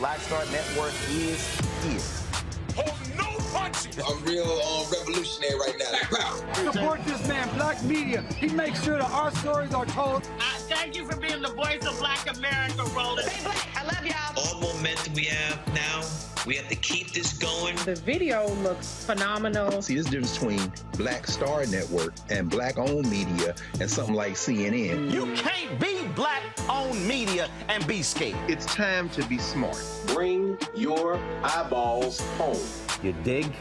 Black Star Network is here. Hold no punch I'm real revolutionary right now. Black power. Support this man, Black media. He makes sure that our stories are told. Thank you for being the voice of Black America, Roland. Stay black. I love y'all. All momentum we have now, we have to keep this going. The video looks phenomenal. See, this difference between Black Star Network and Black-owned media and something like CNN. You can't be Black-owned media and be scared. It's time to be smart. Bring your eyeballs home. You dig?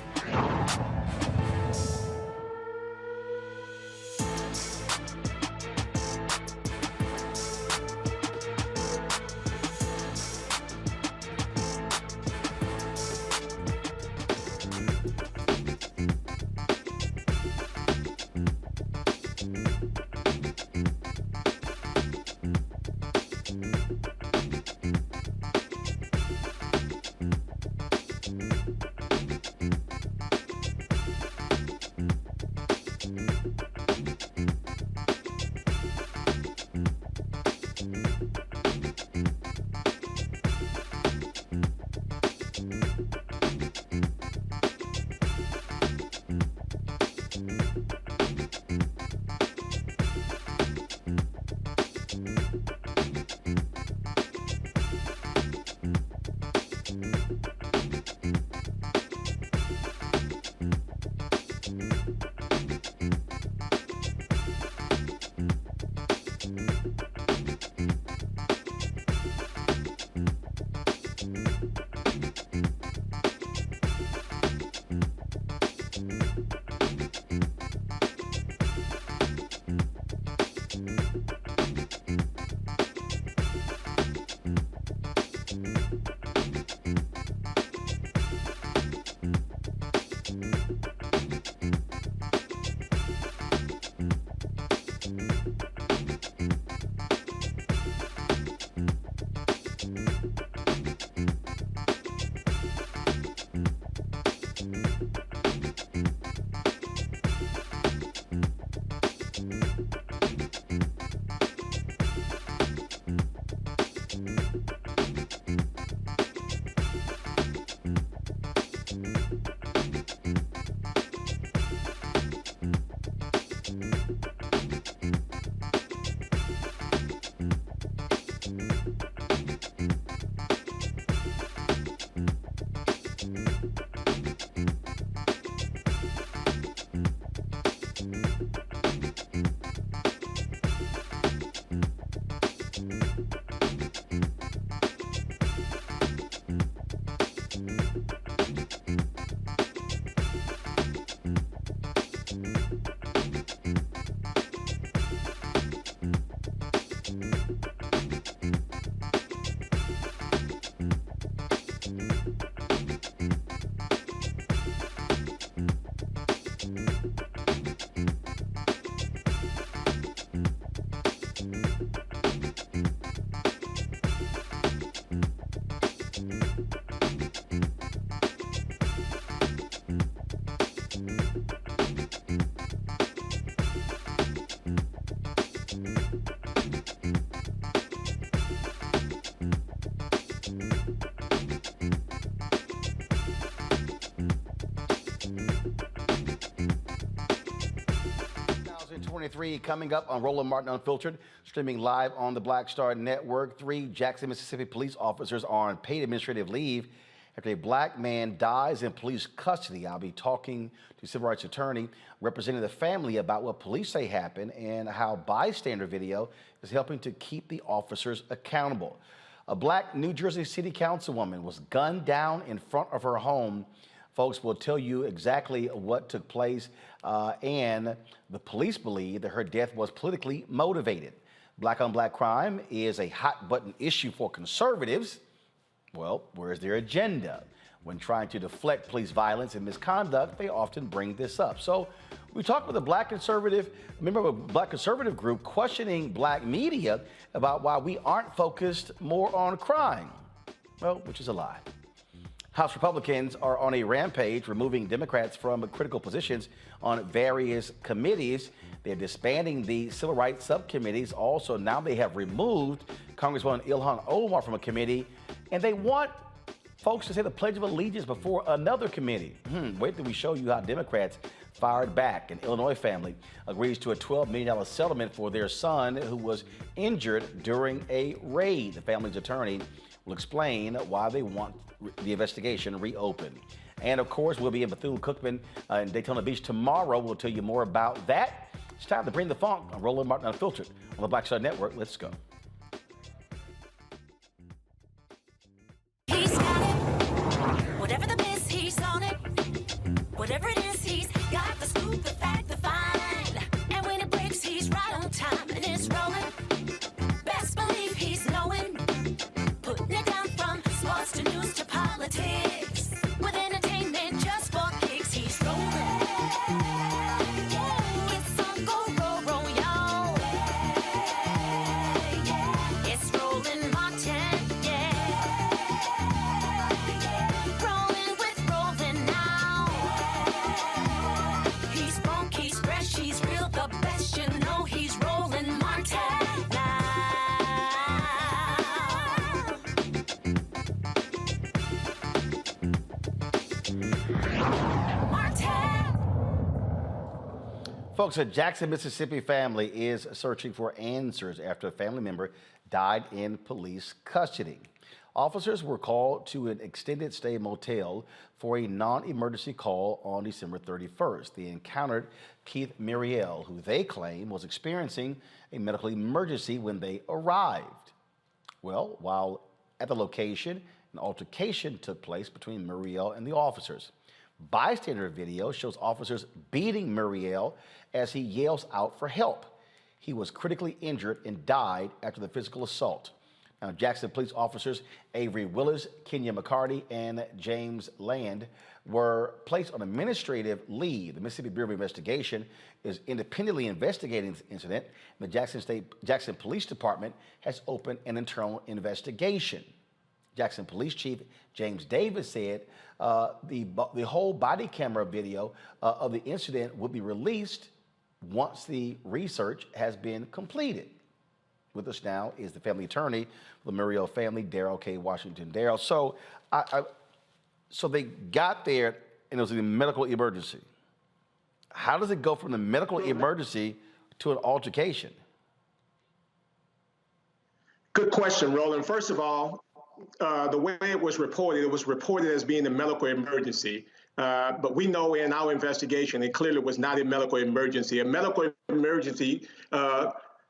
Coming up on Roland Martin Unfiltered, streaming live on the Black Star Network. 3 Jackson, Mississippi police officers are on paid administrative leave after a Black man dies in police custody. I'll be talking to civil rights attorney representing the family about what police say happened and how bystander video is helping to keep the officers accountable. A Black New Jersey City Councilwoman was gunned down in front of her home. Folks will tell you exactly what took place, and the police believe that her death was politically motivated. Black on black crime is a hot button issue for conservatives. Well, where's their agenda? When trying to deflect police violence and misconduct, they often bring this up. So we talked with a member of a Black conservative group questioning Black media about why we aren't focused more on crime. Well, which is a lie. House Republicans are on a rampage, removing Democrats from critical positions on various committees. They're disbanding the civil rights subcommittees. Also, now they have removed Congresswoman Ilhan Omar from a committee, and they want Folks to say the Pledge of Allegiance before another committee. Wait till we show you how Democrats fired back. An Illinois family agrees to a $12 million settlement for their son who was injured during a raid. The family's attorney will explain why they want the investigation reopened. And of course, we'll be in Bethune-Cookman in Daytona Beach tomorrow. We'll tell you more about that. It's time to bring the funk on Roland Martin Unfiltered on the Black Star Network. Let's go. He's got it. Whatever the miss, he's on it. Whatever it is, he's got the scoop, the fact, the find. And when it breaks, he's right on time and it's rolling. Best believe he's knowing. Putting it down from sports to news to politics. With entertainment just for kicks, he's rolling. It's on go, y'all. It's Roland Martin, rolling with Roland now. He's funk, he's fresh, he's real, the best, you know he's Roland Martin now. Folks, a Jackson, Mississippi family is searching for answers after a family member died in police custody. Officers were called to an extended stay motel for a non-emergency call on December 31st. They encountered Keith Muriel, who they claim was experiencing a medical emergency when they arrived. Well, while at the location, an altercation took place between Muriel and the officers. Bystander video shows officers beating Muriel as he yells out for help. He was critically injured and died after the physical assault. Now, Jackson police officers Avery Willis, Kenya McCarty, and James Land were placed on administrative leave. The Mississippi Bureau of Investigation is independently investigating this incident. The Jackson Police Department has opened an internal investigation. Jackson Police Chief James Davis said the whole body camera video of the incident will be released once the research has been completed. With us now is the family attorney for the Muriel family, Darrell K. Washington. Darrell, so they got there and it was a medical emergency. How does it go from the medical emergency to an altercation? Good question, Roland. First of all, the way it was reported as being a medical emergency. But we know in our investigation, it clearly was not a medical emergency. A medical emergency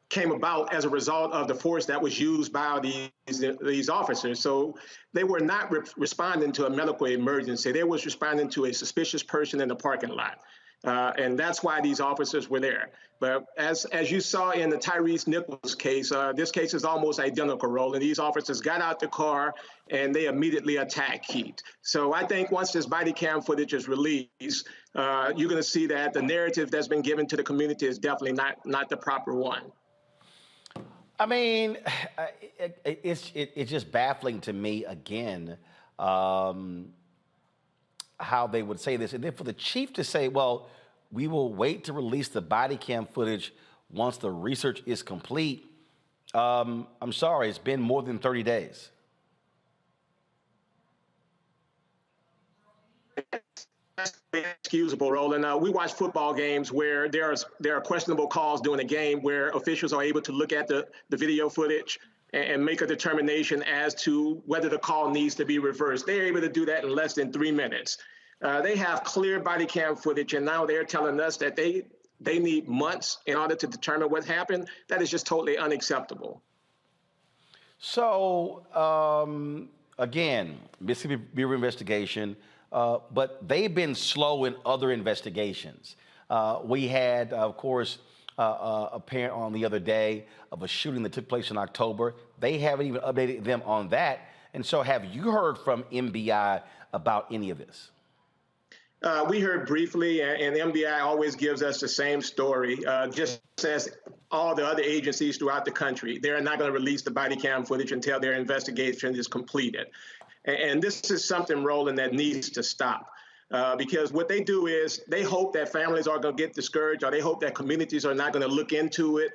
came about as a result of the force that was used by these officers. So they were not responding to a medical emergency. They was responding to a suspicious person in the parking lot. And that's why these officers were there. But as you saw in the Tyrese Nichols case, this case is almost identical, Roland. These officers got out the car and they immediately attacked Keith. So I think once this body cam footage is released, you're going to see that the narrative that's been given to the community is definitely not the proper one. I mean, it's just baffling to me again how they would say this. And then for the chief to say, well, we will wait to release the body cam footage once the research is complete. I'm sorry, it's been more than 30 days. Excusable, Roland. We watch football games where there are questionable calls during a game where officials are able to look at the video footage and make a determination as to whether the call needs to be reversed. They're able to do that in less than 3 minutes. They have clear body cam footage, and now they're telling us that they need months in order to determine what happened. That is just totally unacceptable. So, again, Mississippi Bureau of Investigation, but they've been slow in other investigations. We had, of course, a parent on the other day of a shooting that took place in October. They haven't even updated them on that. And so have you heard from MBI about any of this? We heard briefly, and the MBI always gives us the same story, just as all the other agencies throughout the country. They're not going to release the body cam footage until their investigation is completed. And this is something, Roland, that needs to stop. Because what they do is they hope that families are going to get discouraged, or they hope that communities are not going to look into it.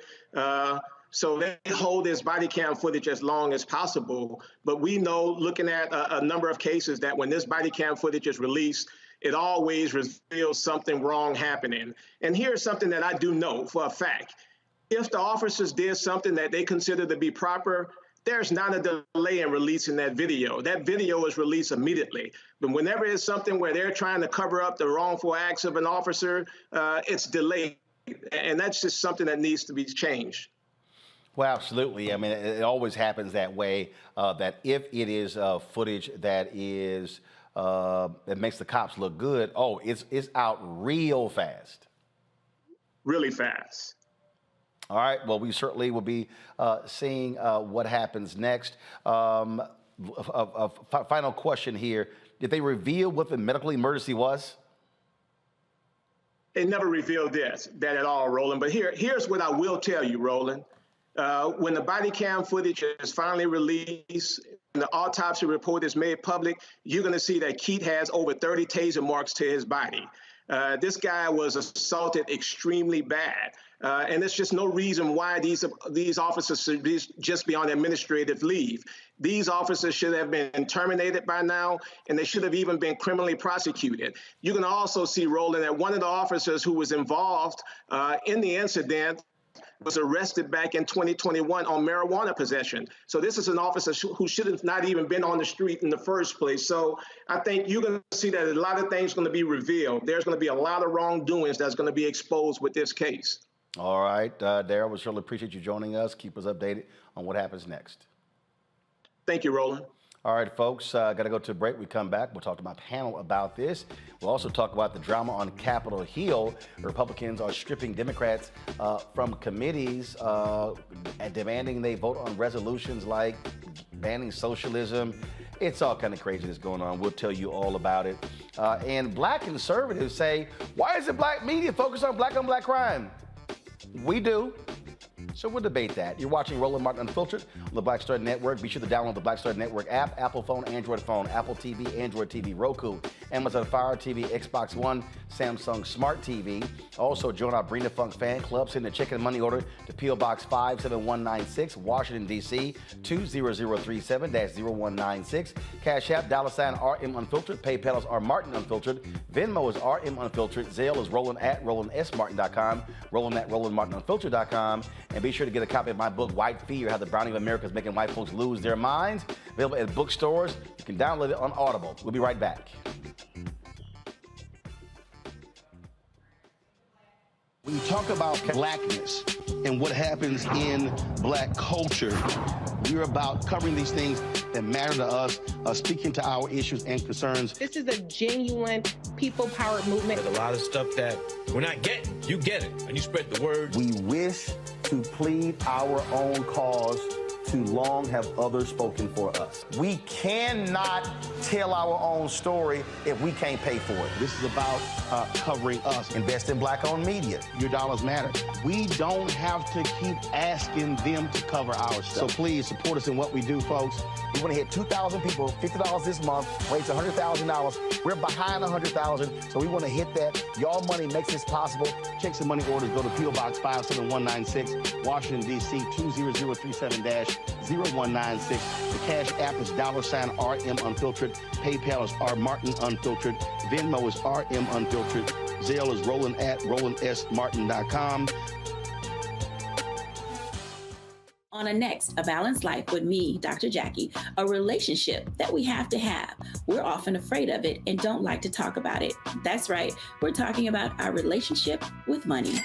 So they hold this body cam footage as long as possible. But we know, looking at a number of cases, that when this body cam footage is released, it always reveals something wrong happening. And here's something that I do know for a fact. If the officers did something that they consider to be proper, there's not a delay in releasing that video. That video is released immediately. But whenever it's something where they're trying to cover up the wrongful acts of an officer, it's delayed. And that's just something that needs to be changed. Well, absolutely. I mean, it always happens that way, that if it is footage that is that makes the cops look good, oh, it's out real fast. Really fast. All right. Well, we certainly will be seeing what happens next. Final question here. Did they reveal what the medical emergency was? They never revealed that at all, Roland. But here's what I will tell you, Roland. When the body cam footage is finally released and the autopsy report is made public, you're going to see that Keith has over 30 taser marks to his body. This guy was assaulted extremely bad. And there's just no reason why these officers should just be on administrative leave. These officers should have been terminated by now, and they should have even been criminally prosecuted. You can also see, Roland, that one of the officers who was involved in the incident was arrested back in 2021 on marijuana possession. So this is an officer who should have not even been on the street in the first place. So I think you're going to see that a lot of things are going to be revealed. There's going to be a lot of wrongdoings that's going to be exposed with this case. All right, Darryl, we certainly appreciate you joining us. Keep us updated on what happens next. Thank you, Roland. All right, folks, got to go to a break. We come back. We'll talk to my panel about this. We'll also talk about the drama on Capitol Hill. Republicans are stripping Democrats from committees and demanding they vote on resolutions like banning socialism. It's all kind of craziness going on. We'll tell you all about it. And black conservatives say, why isn't black media focused on black crime? We do. So we'll debate that. You're watching Roland Martin Unfiltered on the Black Star Network. Be sure to download the Black Star Network app, Apple phone, Android phone, Apple TV, Android TV, Roku, Amazon Fire TV, Xbox One, Samsung Smart TV. Also, join our Brina Funk fan club. Send a check and money order to P.O. Box 57196, Washington, D.C. 20037-0196. Cash App, $RM Unfiltered. PayPal is R Martin Unfiltered. Venmo is RM Unfiltered. Zelle is Roland at RolandSMartin.com. Roland at RolandMartinUnfiltered.com. And be sure to get a copy of my book, White Fear, How the Browning of America is Making White Folks Lose Their Minds. Available at bookstores. You can download it on Audible. We'll be right back. When you talk about blackness and what happens in black culture, we're about covering these things that matter to us, speaking to our issues and concerns. This is a genuine people-powered movement. There's a lot of stuff that we're not getting. You get it, and you spread the word. We wish to plead our own cause. Too long have others spoken for us. We cannot tell our own story if we can't pay for it. This is about covering us. Invest in black-owned media. Your dollars matter. We don't have to keep asking them to cover our stuff. So please support us in what we do, folks. We want to hit 2,000 people, $50 this month, raise $100,000. We're behind 100,000, so we want to hit that. Y'all money makes this possible. Checks and money orders go to P.O. Box 57196, Washington, D.C. 20037-0196. The Cash App is $RM Unfiltered. PayPal is R Martin Unfiltered. Venmo is RM Unfiltered. Zelle is Roland at RolandSMartin.com. On a next, A Balanced Life with me, Dr. Jackie, a relationship that we have to have. We're often afraid of it and don't like to talk about it. That's right, we're talking about our relationship with money.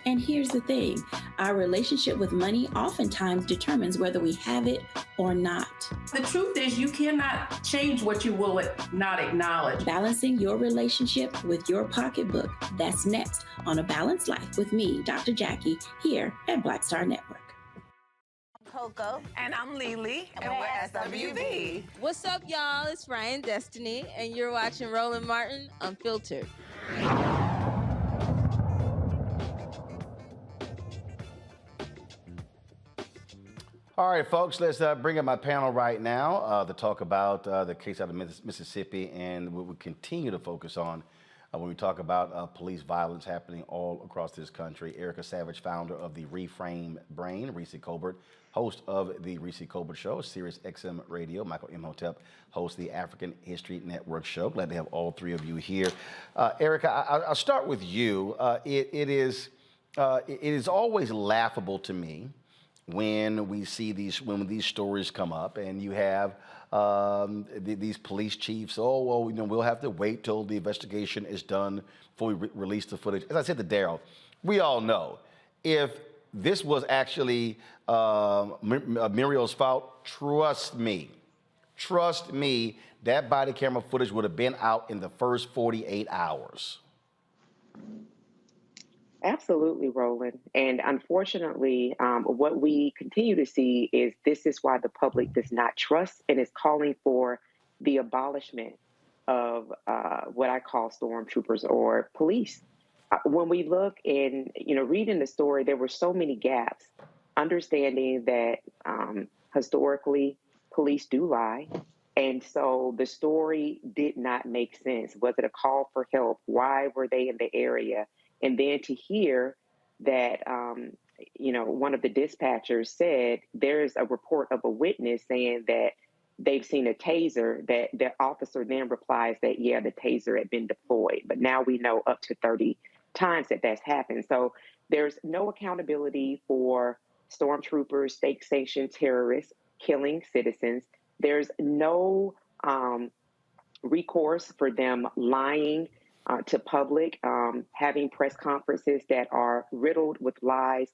And here's the thing, our relationship with money oftentimes determines whether we have it or not. The truth is you cannot change what you will not acknowledge. Balancing your relationship with your pocketbook. That's next on A Balanced Life with me, Dr. Jackie, here at Black Star Network. Coco. And I'm Lily. And we're SWV. What's up, y'all? It's Ryan Destiny, and you're watching Roland Martin Unfiltered. All right, folks, let's bring up my panel right now to talk about the case out of Mississippi, and we will continue to focus on when we talk about police violence happening all across this country. Erica Savage, founder of the Reframe Brain, Reese Colbert, host of the Reese Colbert Show, Sirius XM Radio. Michael Imhotep, host the African History Network Show. Glad to have all three of you here. Erica, I'll start with you. It is always laughable to me when we see these stories come up, and you have these police chiefs. Oh well, we'll have to wait till the investigation is done before we release the footage. As I said to Daryl, we all know if this was actually Muriel's fault, trust me, that body camera footage would have been out in the first 48 hours. Absolutely, Roland. And unfortunately, what we continue to see is this is why the public does not trust and is calling for the abolishment of what I call stormtroopers or police. When we look and, reading the story, there were so many gaps, understanding that historically police do lie. And so the story did not make sense. Was it a call for help? Why were they in the area? And then to hear that, one of the dispatchers said there's a report of a witness saying that they've seen a taser, that the officer then replies that, yeah, the taser had been deployed. But now we know up to 30 times that that's happened. So there's no accountability for stormtroopers, state-sanctioned terrorists killing citizens. There's no recourse for them lying to public, having press conferences that are riddled with lies.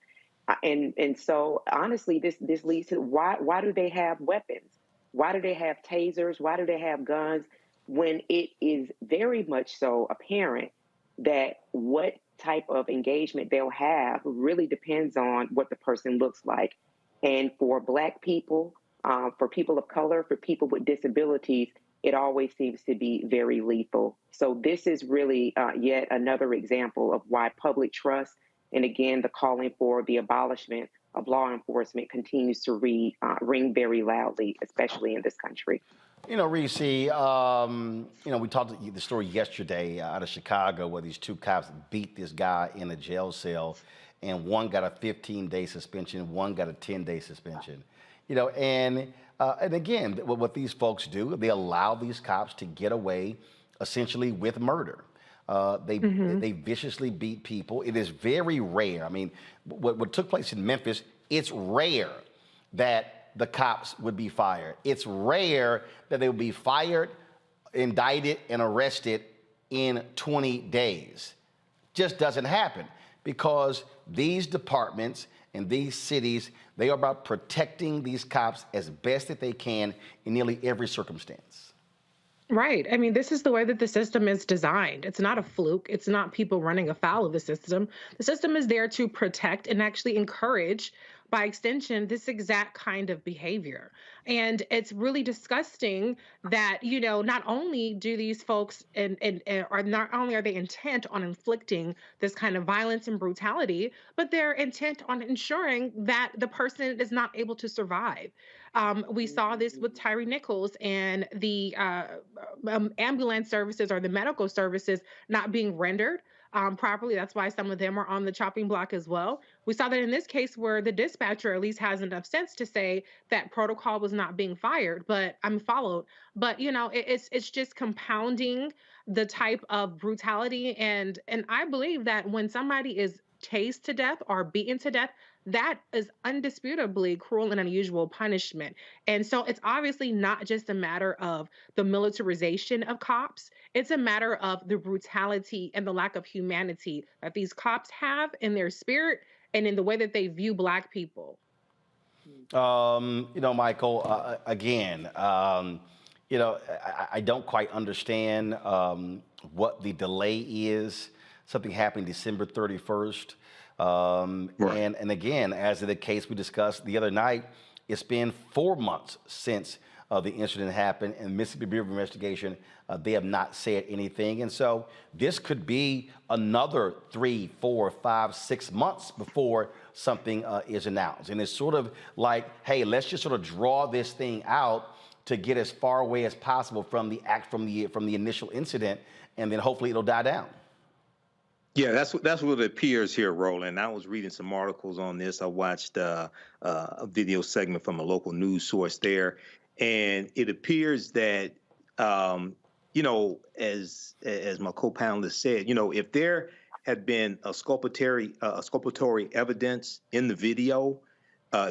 And so honestly, this leads to why do they have weapons? Why do they have tasers? Why do they have guns when it is very much so apparent that what type of engagement they'll have really depends on what the person looks like. And for Black people, for people of color, for people with disabilities, it always seems to be very lethal. So this is really yet another example of why public trust, and again, the calling for the abolishment of law enforcement continues to ring very loudly, especially in this country. Reese, we talked the story yesterday out of Chicago where these two cops beat this guy in a jail cell, and one got a 15-day suspension, one got a 10-day suspension. And again, what these folks do, they allow these cops to get away essentially with murder. They viciously beat people. It is very rare. I mean, what took place in Memphis, it's rare that the cops would be fired. It's rare that they would be fired, indicted, and arrested in 20 days. Just doesn't happen because these departments and these cities, they are about protecting these cops as best that they can in nearly every circumstance. Right. I mean, this is the way that the system is designed. It's not a fluke. It's not people running afoul of the system. The system is there to protect and actually encourage, by extension, this exact kind of behavior. And it's really disgusting that, not only do these folks not only are they intent on inflicting this kind of violence and brutality, but they're intent on ensuring that the person is not able to survive. We saw this with Tyree Nichols and the ambulance services or the medical services not being rendered properly. That's why some of them are on the chopping block as well. We saw that in this case where the dispatcher at least has enough sense to say that protocol was not being followed. But it's just compounding the type of brutality. And I believe that when somebody is tased to death or beaten to death, that is undisputably cruel and unusual punishment. And so it's obviously not just a matter of the militarization of cops. It's a matter of the brutality and the lack of humanity that these cops have in their spirit and in the way that they view Black people. Michael, again, I don't quite understand what the delay is. Something happened December 31st. Right. And again, as in the case we discussed the other night, it's been 4 months since the incident happened, and Mississippi Bureau of Investigation, they have not said anything. And so this could be another 3, 4, 5, 6 months before something is announced. And it's sort of like, hey, let's just sort of draw this thing out to get as far away as possible from the initial incident. and then hopefully it'll die down. Yeah, that's what it appears here, Roland. I was reading some articles on this. I watched a video segment from a local news source there, and it appears that you know, as my co-panelist said, you know, if there had been a exculpatory evidence in the video,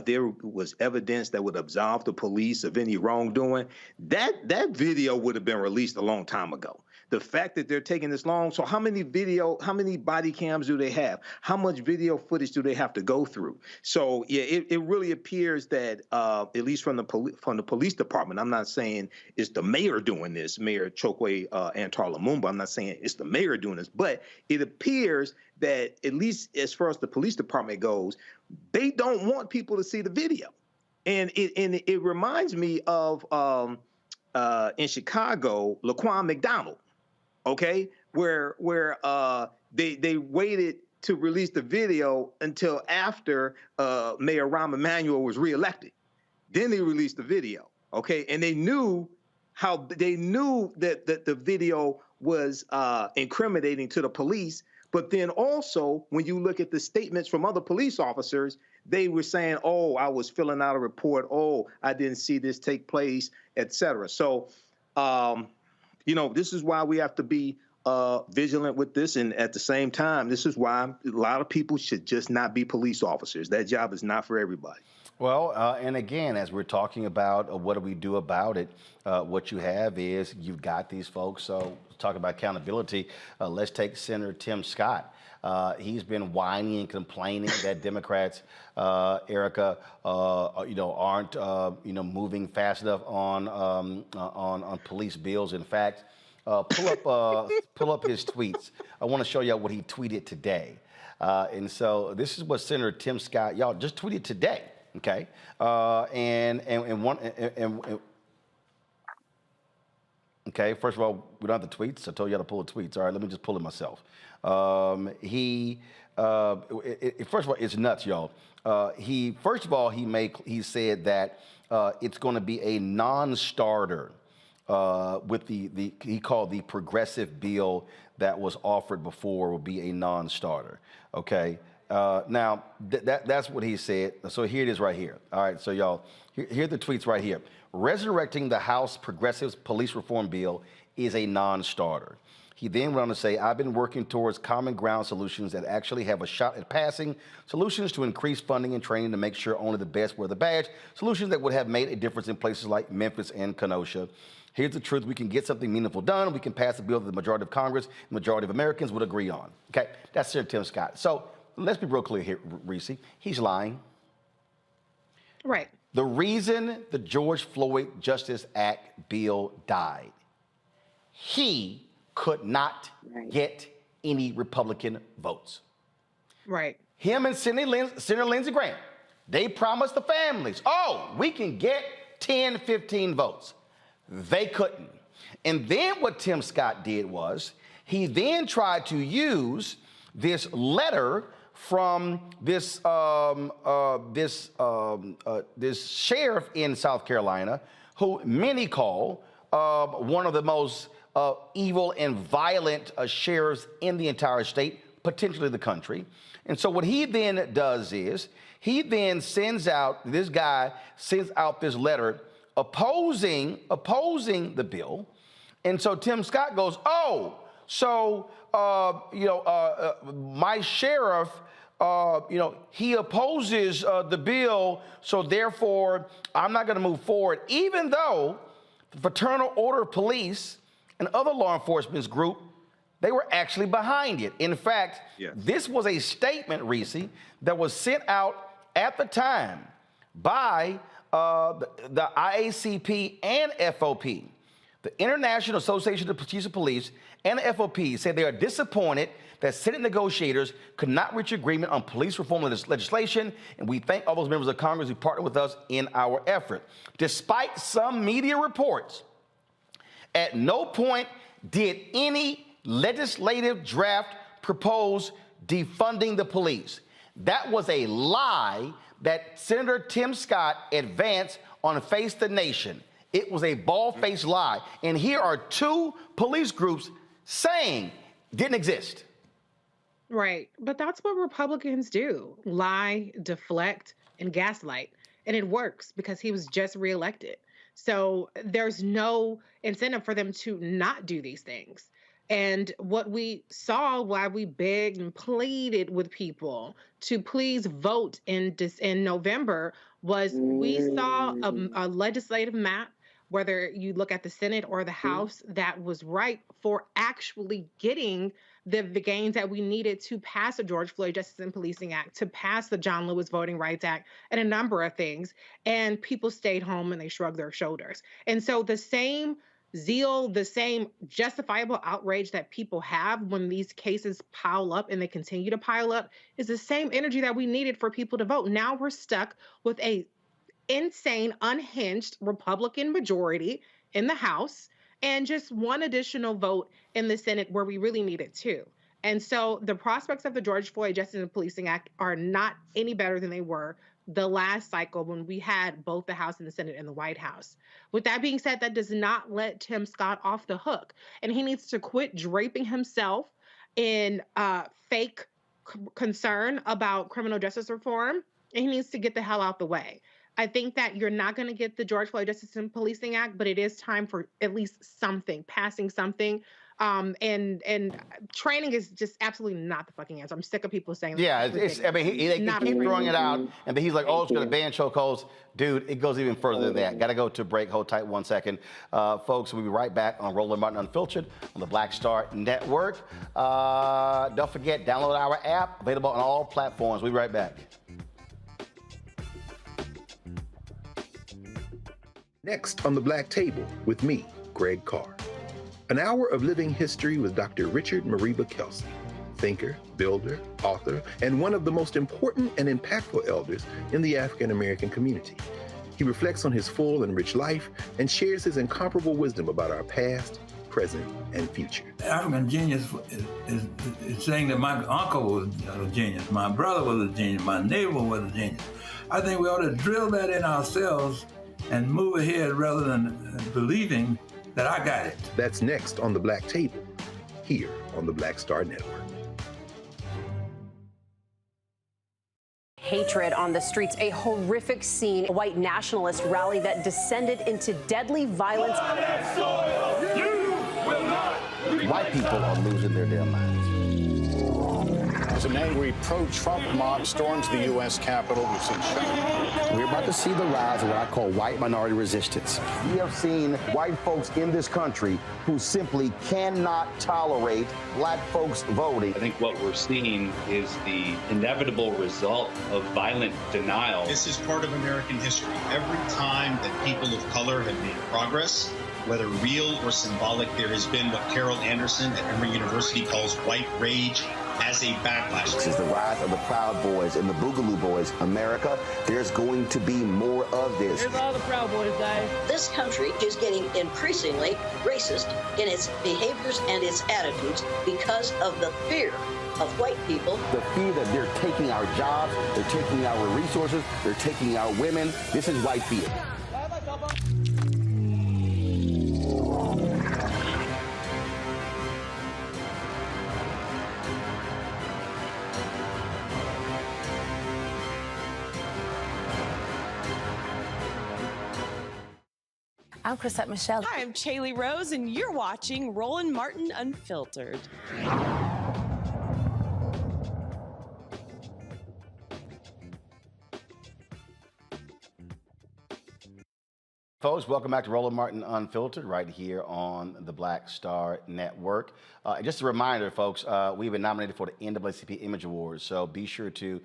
there was evidence that would absolve the police of any wrongdoing, that video would have been released a long time ago. The fact that they're taking this long, so how many body cams do they have? How much video footage do they have to go through? So yeah, it really appears that at least from the police department, I'm not saying it's the mayor doing this, Mayor Chokwe Antar Lumumba. I'm not saying it's the mayor doing this, but it appears that at least as far as the police department goes, they don't want people to see the video, and it reminds me of in Chicago, Laquan McDonald. Okay, where they waited to release the video until after Mayor Rahm Emanuel was reelected. Then they released the video. Okay, and they knew that the video was incriminating to the police. But then also, when you look at the statements from other police officers, they were saying, "Oh, I was filling out a report. Oh, I didn't see this take place, etc." So. You know, this is why we have to be vigilant with this. And at the same time, this is why a lot of people should just not be police officers. That job is not for everybody. Well, and again, as we're talking about what do we do about it, what you have is you've got these folks. So talk about accountability. Let's take Senator Tim Scott. He's been whining and complaining that Democrats, Erica, you know, aren't you know, moving fast enough on police bills. In fact, pull up his tweets. I want to show y'all what he tweeted today. And so this is what Senator Tim Scott, y'all, just tweeted today. Okay, okay, first of all, we don't have the tweets. I told you how to pull the tweets. All right, let me just pull it myself. First of all, it's nuts, y'all. He said that it's going to be a non-starter with he called the progressive bill that was offered before will be a non-starter. Okay. Now, that's what he said. So here it is right here. All right, so y'all, here are the tweets right here. Resurrecting the House Progressive Police Reform Bill is a non-starter. He then went on to say, I've been working towards common ground solutions that actually have a shot at passing, solutions to increase funding and training to make sure only the best wear the badge, solutions that would have made a difference in places like Memphis and Kenosha. Here's the truth. We can get something meaningful done. We can pass a bill that the majority of Congress, the majority of Americans would agree on. Okay, that's Senator Tim Scott. So let's be real clear here, Reese. He's lying. Right. The reason the George Floyd Justice Act bill died, he could not get any Republican votes. Right. Him and Senator Lindsey Graham, they promised the families, oh, we can get 10, 15 votes. They couldn't. And then what Tim Scott did was he then tried to use this letter from this sheriff in South Carolina, who many call one of the most evil and violent sheriffs in the entire state, potentially the country. And so what he then does is he then sends out this letter opposing the bill. And so Tim Scott goes, oh, so my sheriff, he opposes the bill, so therefore I'm not going to move forward, even though the Fraternal Order of Police and other law enforcement group, they were actually behind it. In fact, This was a statement, Reese, that was sent out at the time by the IACP and FOP. The International Association of Chiefs of Police and the FOP said they are disappointed that Senate negotiators could not reach agreement on police reform legislation, and we thank all those members of Congress who partnered with us in our effort. Despite some media reports, at no point did any legislative draft propose defunding the police. That was a lie that Senator Tim Scott advanced on Face the Nation. It was a bald-faced lie. And here are two police groups saying didn't exist. Right. But that's what Republicans do: lie, deflect, and gaslight. And it works because he was just reelected. So there's no incentive for them to not do these things. And what we saw while we begged and pleaded with people to please vote in November was we saw a legislative map, whether you look at the Senate or the House, that was ripe for actually getting the gains that we needed to pass the George Floyd Justice and Policing Act, to pass the John Lewis Voting Rights Act, and a number of things. And people stayed home and they shrugged their shoulders. And so the same zeal, the same justifiable outrage that people have when these cases pile up and they continue to pile up is the same energy that we needed for people to vote. Now we're stuck with a insane, unhinged Republican majority in the House and just one additional vote in the Senate where we really needed two. And so the prospects of the George Floyd Justice and Policing Act are not any better than they were the last cycle when we had both the House and the Senate and the White House. With that being said, that does not let Tim Scott off the hook. And he needs to quit draping himself in fake concern about criminal justice reform. And he needs to get the hell out the way. I think that you're not going to get the George Floyd Justice and Policing Act, but it is time for at least something, passing something. And training is just absolutely not the fucking answer. I'm sick of people saying that. Yeah, I mean, they keep throwing it out, and then he's like, oh, it's going to ban chokeholds. Dude, it goes even further than that. Got to go to a break. Hold tight 1 second. Folks, we'll be right back on Roland Martin Unfiltered on the Black Star Network. Don't forget, download our app, available on all platforms. We'll be right back. Next on the Black Table with me, Greg Carr. An hour of living history with Dr. Richard Mariba Kelsey, thinker, builder, author, and one of the most important and impactful elders in the African American community. He reflects on his full and rich life and shares his incomparable wisdom about our past, present, and future. African genius is saying that my uncle was a genius, my brother was a genius, my neighbor was a genius. I think we ought to drill that in ourselves and move ahead rather than believing that I got it. That's next on the Black Table, here on the Black Star Network. Hatred on the streets, a horrific scene, a white nationalist rally that descended into deadly violence. White people are losing their damn minds. As an angry pro-Trump mob storms the U.S. Capitol, we've seen shooting. We're about to see the rise of what I call white minority resistance. We have seen white folks in this country who simply cannot tolerate black folks voting. I think what we're seeing is the inevitable result of violent denial. This is part of American history. Every time that people of color have made progress, whether real or symbolic, there has been what Carol Anderson at Emory University calls white rage as a backlash. This is the rise of the Proud Boys and the Boogaloo Boys. America, there's going to be more of this. Here's all the Proud Boys, guys. This country is getting increasingly racist in its behaviors and its attitudes because of the fear of white people. The fear that they're taking our jobs, they're taking our resources, they're taking our women. This is white fear. I'm Chrisette Michelle. Hi, I'm Chaley Rose, and you're watching Roland Martin Unfiltered. Folks, welcome back to Roland Martin Unfiltered right here on the Black Star Network. Just a reminder, folks, we've been nominated for the NAACP Image Awards, so be sure to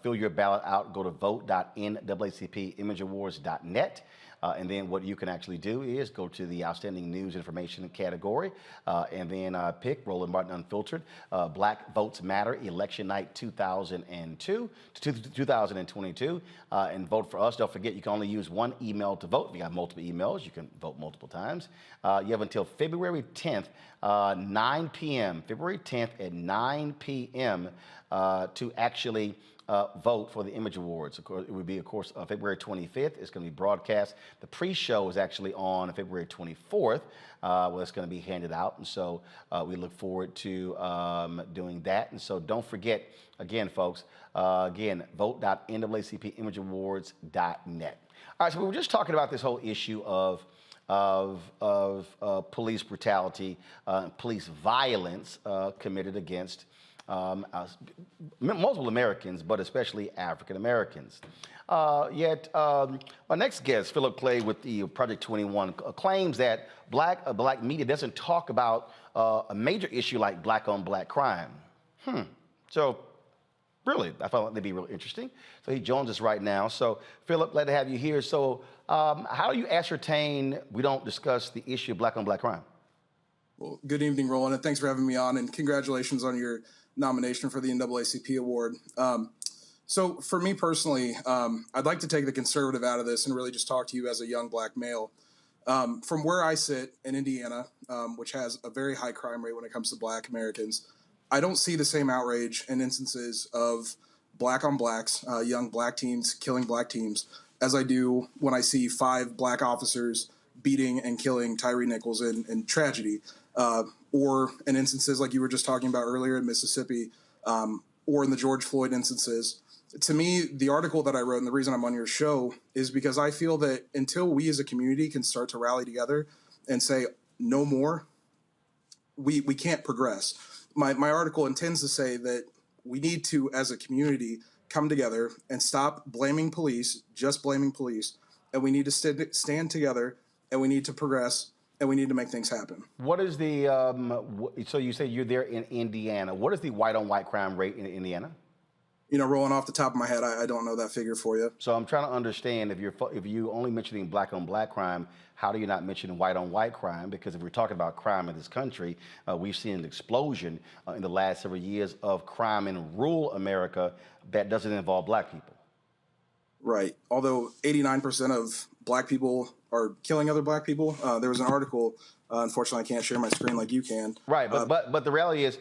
fill your ballot out. Go to vote.naacpimageawards.net. And then what you can actually do is go to the Outstanding News Information category and then pick Roland Martin Unfiltered, Black Votes Matter, Election Night 2022, and vote for us. Don't forget, you can only use one email to vote. If you got multiple emails, you can vote multiple times. You have until February 10th, 9 p.m., February 10th at 9 p.m. To actually vote for the Image Awards. Of course, it would be, of course, February 25th. It's going to be broadcast. The pre-show is actually on February 24th. Well, it's going to be handed out, and so we look forward to doing that. And so don't forget, again, folks, vote.naacpimageawards.net. All right, so we were just talking about this whole issue of police brutality, police violence committed against multiple Americans, but especially African Americans. Yet, our next guest, Philip Clay with the Project 21, claims that black media doesn't talk about a major issue like black-on-black crime. So, really, I found that'd be really interesting. So he joins us right now. So, Philip, glad to have you here. So, how do you ascertain we don't discuss the issue of black-on-black crime? Well, good evening, Roland, and thanks for having me on, and congratulations on your nomination for the NAACP award. So for me personally, I'd like to take the conservative out of this and really just talk to you as a young black male. From where I sit in Indiana, which has a very high crime rate when it comes to black Americans, I don't see the same outrage and instances of black on blacks, young black teens killing black teens, as I do when I see 5 black officers beating and killing Tyree Nichols in tragedy, or in instances like you were just talking about earlier in Mississippi, or in the George Floyd instances. To me, the article that I wrote and the reason I'm on your show is because I feel that until we as a community can start to rally together and say no more, we can't progress. My article intends to say that we need to, as a community, come together and stop blaming police, just blaming police, and we need to stand together, and we need to progress, and we need to make things happen. What is the, so you say you're there in Indiana. What is the white-on-white crime rate in Indiana? You know, rolling off the top of my head, I don't know that figure for you. So I'm trying to understand, if you only mentioning black-on-black crime, how do you not mention white-on-white crime? Because if we're talking about crime in this country, we've seen an explosion in the last several years of crime in rural America that doesn't involve black people. Right. Although 89% of black people are killing other black people. There was an article, unfortunately I can't share my screen like you can. Right, but the reality is,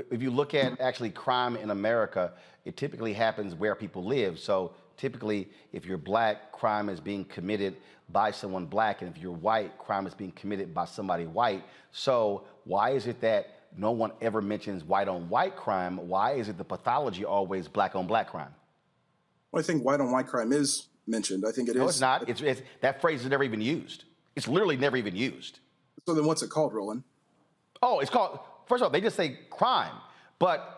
if you look at actually crime in America, it typically happens where people live. So typically, if you're black, crime is being committed by someone black, and if you're white, crime is being committed by somebody white. So why is it that no one ever mentions white-on-white crime? Why is it the pathology always black-on-black crime? Well, I think white-on-white crime is mentioned. I think it is. No, it's not. It's that phrase is never even used. It's literally never even used. So then what's it called, Roland? Oh, it's called, first of all, they just say crime. But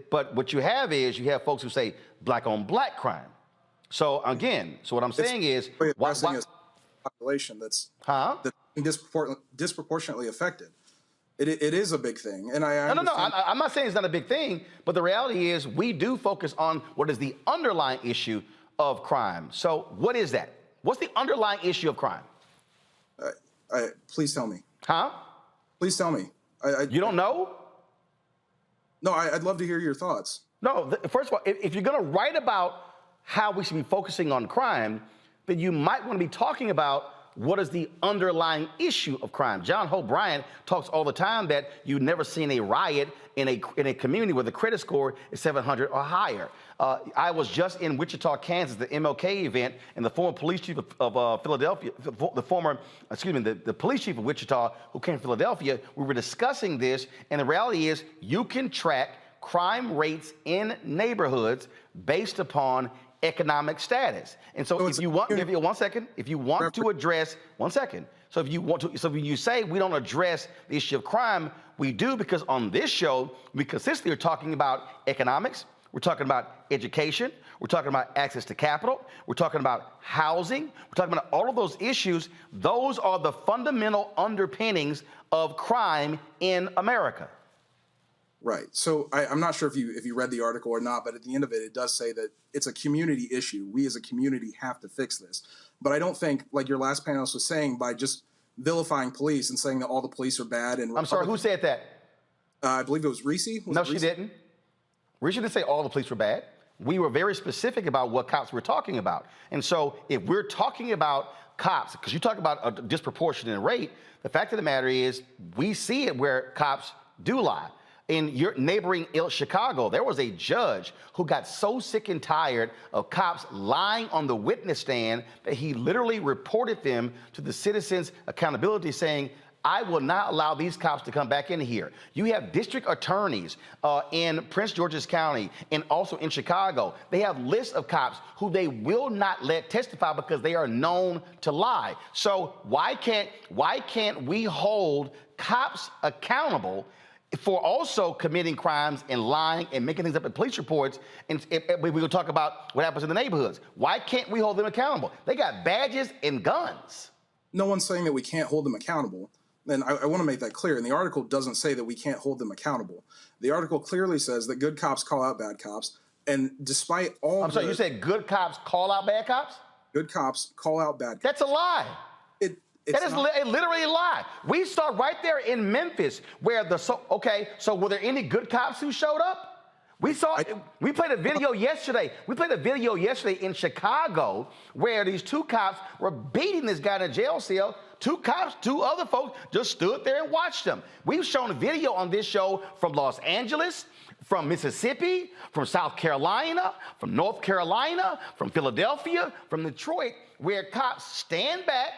what you have is you have folks who say black-on-black crime. So again, what I'm saying is, why a population that's disproportionately affected. It is a big thing, and No. I'm not saying it's not a big thing, but the reality is we do focus on what is the underlying issue of crime. So what is that? What's the underlying issue of crime? Please tell me. Huh? Please tell me. You don't know? No, I'd love to hear your thoughts. No, first of all, if you're going to write about how we should be focusing on crime, then you might want to be talking about what is the underlying issue of crime. John Hope Bryant talks all the time that you've never seen a riot in a community where the credit score is 700 or higher. I was just in Wichita, Kansas, the MLK event, and the former police chief of Philadelphia, the police chief of Wichita who came from Philadelphia, we were discussing this, and the reality is you can track crime rates in neighborhoods based upon economic status. And so if you want to address, so when you say we don't address the issue of crime, we do, because on this show, we consistently are talking about economics, we're talking about education, we're talking about access to capital, we're talking about housing, we're talking about all of those issues. Those are the fundamental underpinnings of crime in America. Right. So I'm not sure if you read the article or not, but at the end of it, it does say that it's a community issue. We as a community have to fix this. But I don't think, like your last panelist was saying, by just vilifying police and saying that all the police are bad. And I'm sorry, who said that? I believe it was Reese. No, she didn't. Reese didn't say all the police were bad. We were very specific about what cops we're talking about. And so if we're talking about cops, because you talk about a disproportionate rate, the fact of the matter is we see it where cops do lie. In your neighboring Chicago, there was a judge who got so sick and tired of cops lying on the witness stand that he literally reported them to the Citizens Accountability, saying, I will not allow these cops to come back in here. You have district attorneys in Prince George's County and also in Chicago. They have lists of cops who they will not let testify because they are known to lie. So why can't we hold cops accountable for also committing crimes and lying and making things up in police reports? And we're going to talk about what happens in the neighborhoods. Why can't we hold them accountable? They got badges and guns. No one's saying that we can't hold them accountable. And I want to make that clear. And the article doesn't say that we can't hold them accountable. The article clearly says that good cops call out bad cops. And despite all I'm sorry, you said good cops call out bad cops? Good cops call out bad cops. That's a lie. That is literally a lie. We saw right there in Memphis where so were there any good cops who showed up? We played a video yesterday. We played a video yesterday in Chicago where these two cops were beating this guy in a jail cell. Two cops, two other folks just stood there and watched them. We've shown a video on this show from Los Angeles, from Mississippi, from South Carolina, from North Carolina, from Philadelphia, from Detroit, where cops stand back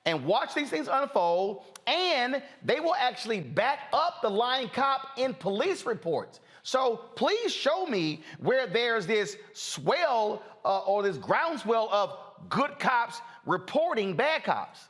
and watch these things unfold, and they will actually back up the lying cop in police reports. So please show me where there's this swell or this groundswell of good cops reporting bad cops.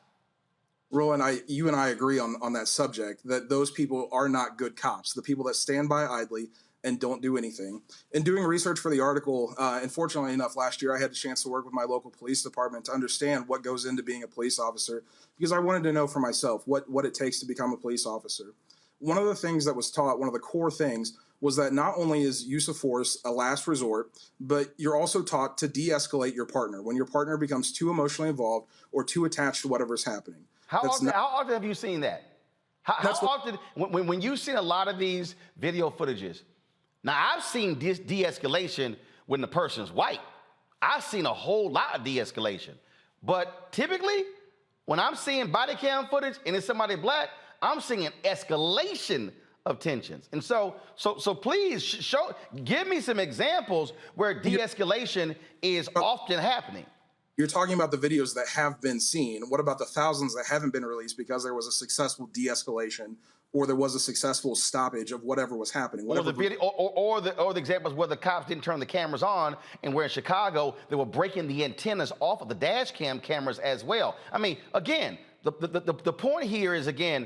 Roland, you and I agree on that subject, that those people are not good cops, the people that stand by idly and don't do anything. In doing research for the article, and fortunately enough, last year I had a chance to work with my local police department to understand what goes into being a police officer, because I wanted to know for myself what it takes to become a police officer. One of the things that was taught, one of the core things, was that not only is use of force a last resort, but you're also taught to de-escalate your partner when your partner becomes too emotionally involved or too attached to whatever's happening. How often have you seen that? How often, when you've seen a lot of these video footages, now I've seen de-escalation when the person's white. I've seen a whole lot of de-escalation. But typically, when I'm seeing body cam footage and it's somebody black, I'm seeing an escalation of tensions. And so please give me some examples where de-escalation is often happening. You're talking about the videos that have been seen. What about the thousands that haven't been released because there was a successful de-escalation or there was a successful stoppage of whatever was happening? Or the examples where the cops didn't turn the cameras on, and where in Chicago they were breaking the antennas off of the dash cam cameras as well. I mean, again, the point here is, again,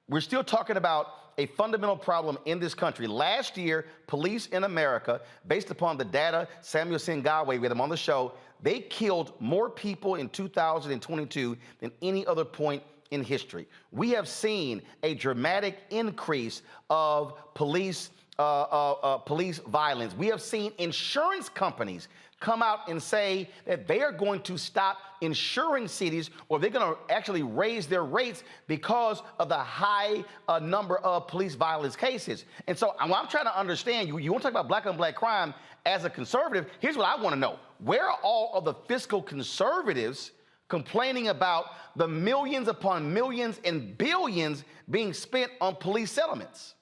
we're still talking about a fundamental problem in this country. Last year, police in America, based upon the data, Samuel Singawe, we had him on the show, they killed more people in 2022 than any other point in history. We have seen a dramatic increase of police violence. We have seen insurance companies come out and say that they are going to stop insuring cities, or they're going to actually raise their rates because of the high number of police violence cases. And so I'm trying to understand, you want to talk about black on black crime as a conservative, here's what I want to know. Where are all of the fiscal conservatives complaining about the millions upon millions and billions being spent on police settlements?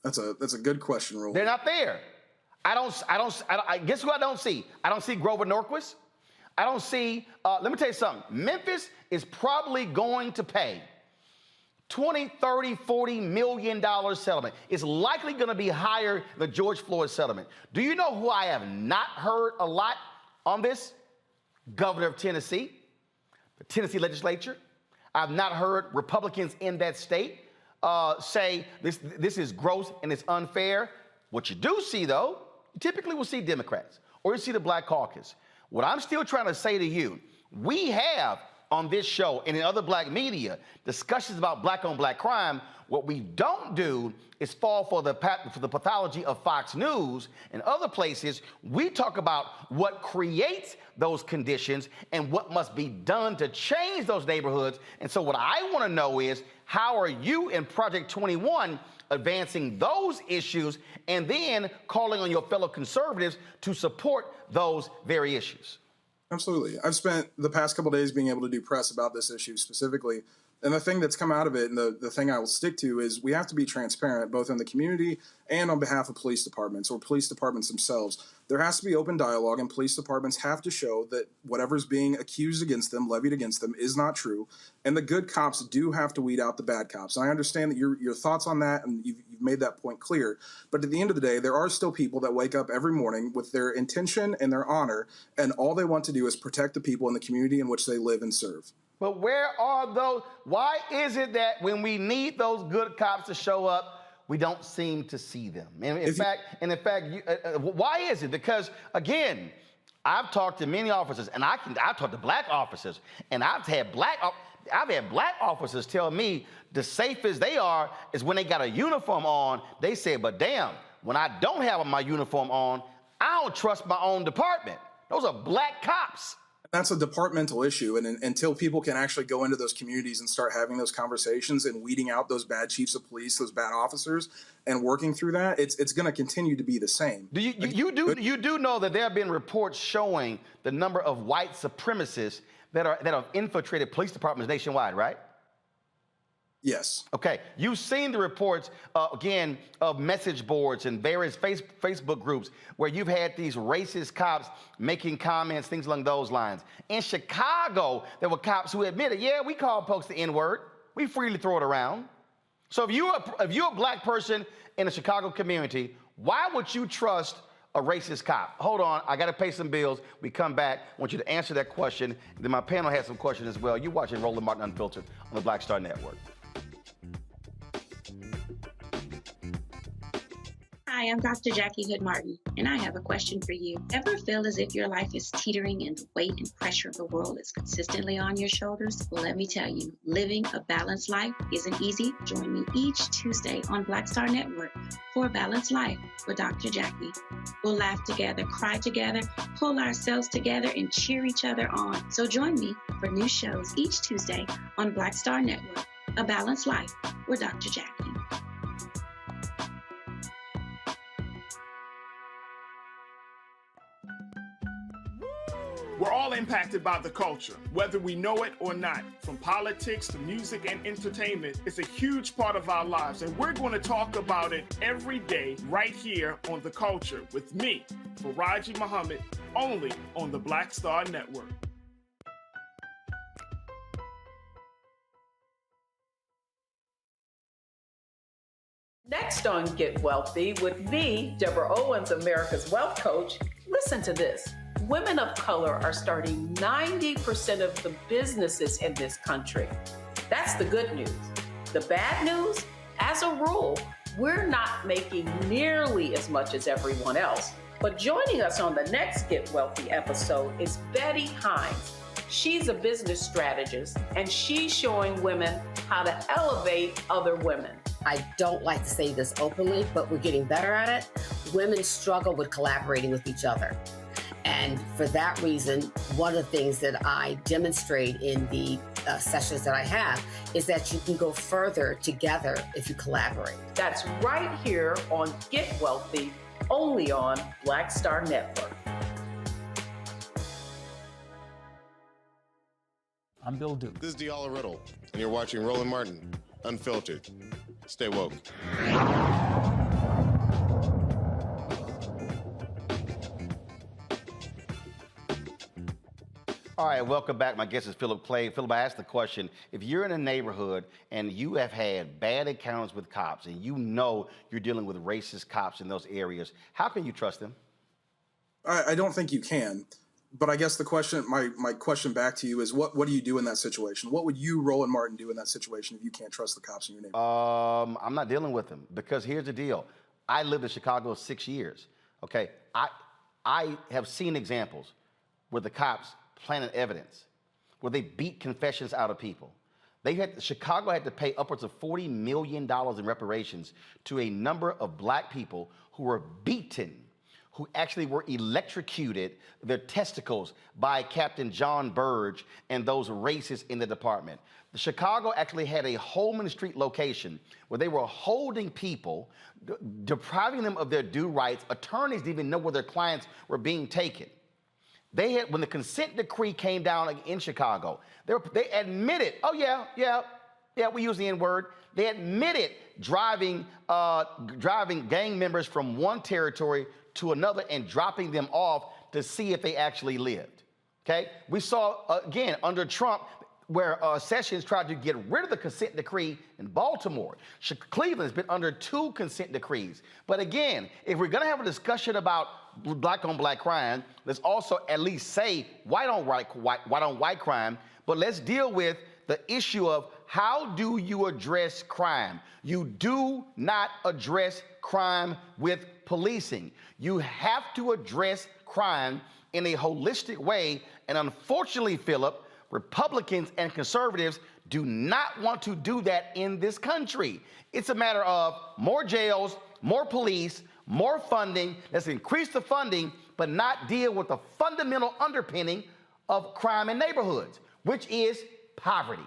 That's a good question, Roland. They're not there. I guess who I don't see? I don't see Grover Norquist. I don't see, let me tell you something. Memphis is probably going to pay $20, $30, $40 million settlement. It's likely going to be higher than the George Floyd settlement. Do you know who I have not heard a lot on this? Governor of Tennessee, the Tennessee legislature. I've not heard Republicans in that state say this is gross and it's unfair. What you do see, though, you typically will see Democrats or you see the Black Caucus. What I'm still trying to say to you, we have on this show and in other black media discussions about black on black crime. What we don't do is fall for the pathology of Fox News and other places. We talk about what creates those conditions and what must be done to change those neighborhoods. And so what I want to know is, how are you in Project 21 advancing those issues and then calling on your fellow conservatives to support those very issues? Absolutely. I've spent the past couple of days being able to do press about this issue, specifically And the thing that's come out of it, and the thing I will stick to, is we have to be transparent, both in the community and on behalf of police departments or police departments themselves. There has to be open dialogue, and police departments have to show that whatever's being accused against them, levied against them, is not true. And the good cops do have to weed out the bad cops. And I understand that your thoughts on that, and you've made that point clear. But at the end of the day, there are still people that wake up every morning with their intention and their honor, and all they want to do is protect the people in the community in which they live and serve. But where are those? Why is it that when we need those good cops to show up, we don't seem to see them? And in fact, why is it? Because again, I've talked to many officers, and I've talked to black officers, and I've had black officers tell me the safest they are is when they got a uniform on. They say, but damn, when I don't have my uniform on, I don't trust my own department. Those are black cops. That's a departmental issue, and until people can actually go into those communities and start having those conversations and weeding out those bad chiefs of police, those bad officers, and working through that, it's going to continue to be the same. You do know that there have been reports showing the number of white supremacists that have infiltrated police departments nationwide, right? Yes. Okay. You've seen the reports, again, of message boards and various Facebook groups where you've had these racist cops making comments, things along those lines. In Chicago, there were cops who admitted, yeah, we call folks the N-word. We freely throw it around. So if you're a black person in the Chicago community, why would you trust a racist cop? Hold on, I got to pay some bills. We come back. I want you to answer that question. Then my panel has some questions as well. You're watching Roland Martin Unfiltered on the Black Star Network. Hi, I'm Dr. Jackie Hood Martin, and I have a question for you. Ever feel as if your life is teetering and the weight and pressure of the world is consistently on your shoulders? Well, let me tell you, living a balanced life isn't easy. Join me each Tuesday on Black Star Network for A Balanced Life with Dr. Jackie. We'll laugh together, cry together, pull ourselves together, and cheer each other on. So join me for new shows each Tuesday on Black Star Network, A Balanced Life with Dr. Jackie. We're all impacted by the culture, whether we know it or not. From politics to music and entertainment, it's a huge part of our lives, and we're going to talk about it every day right here on The Culture with me, Faraji Muhammad, only on the Black Star Network. Next on Get Wealthy with me, Deborah Owens, America's Wealth Coach. Listen to this. Women of color are starting 90% of the businesses in this country. That's the good news. The bad news, as a rule, we're not making nearly as much as everyone else. But joining us on the next Get Wealthy episode is Betty Hines. She's a business strategist, and she's showing women how to elevate other women. I don't like to say this openly, but we're getting better at it. Women struggle with collaborating with each other. And for that reason, one of the things that I demonstrate in the sessions that I have is that you can go further together if you collaborate. That's right here on Get Wealthy, only on Black Star Network. I'm Bill Duke. This is Diala Riddle, and you're watching Roland Martin Unfiltered. Stay woke. All right, welcome back. My guest is Philip Clay. Philip, I asked the question, if you're in a neighborhood and you have had bad encounters with cops and you know you're dealing with racist cops in those areas, how can you trust them? I don't think you can. But I guess the question, my question back to you is, what do you do in that situation? What would you, Roland Martin, do in that situation if you can't trust the cops in your neighborhood? I'm not dealing with them, because here's the deal. I lived in Chicago 6 years, okay? I have seen examples where the cops planted evidence, where they beat confessions out of people. Chicago had to pay upwards of $40 million in reparations to a number of black people who were beaten, who actually were electrocuted, their testicles, by Captain John Burge and those racists in the department. Chicago actually had a Holman Street location where they were holding people, depriving them of their due rights. Attorneys didn't even know where their clients were being taken. When the consent decree came down in Chicago, they admitted, oh yeah, Yeah, we use the N-word. They admitted driving gang members from one territory to another and dropping them off to see if they actually lived. Okay? We saw, again, under Trump, where Sessions tried to get rid of the consent decree in Baltimore. Cleveland's been under 2 consent decrees. But again, if we're gonna have a discussion about black on black crime, let's also at least say white on white crime, but let's deal with the issue of how do you address crime? You do not address crime with policing. You have to address crime in a holistic way, and unfortunately, Philip, Republicans and conservatives do not want to do that in this country. It's a matter of more jails, more police, more funding. Let's increase the funding, but not deal with the fundamental underpinning of crime in neighborhoods, which is poverty.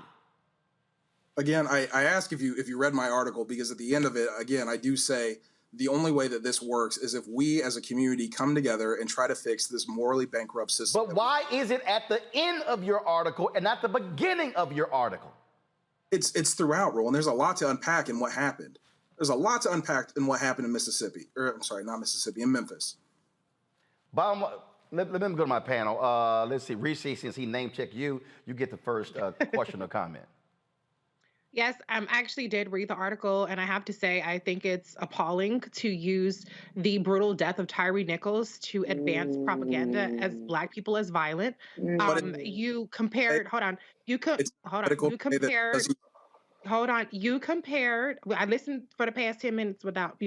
Again, I ask if you read my article, because at the end of it, again, I do say the only way that this works is if we as a community come together and try to fix this morally bankrupt system. But why is it at the end of your article and not the beginning of your article? It's throughout, Roland. There's a lot to unpack in what happened. There's a lot to unpack in what happened in Mississippi. Or I'm sorry, not Mississippi, in Memphis. Let me go to my panel. Let's see, Reese, since he name-checked you, you get the first question or comment. Yes, I actually did read the article, and I have to say, I think it's appalling to use the brutal death of Tyree Nichols to advance propaganda as Black people as violent. You compared, you compared, I listened for the past 10 minutes without,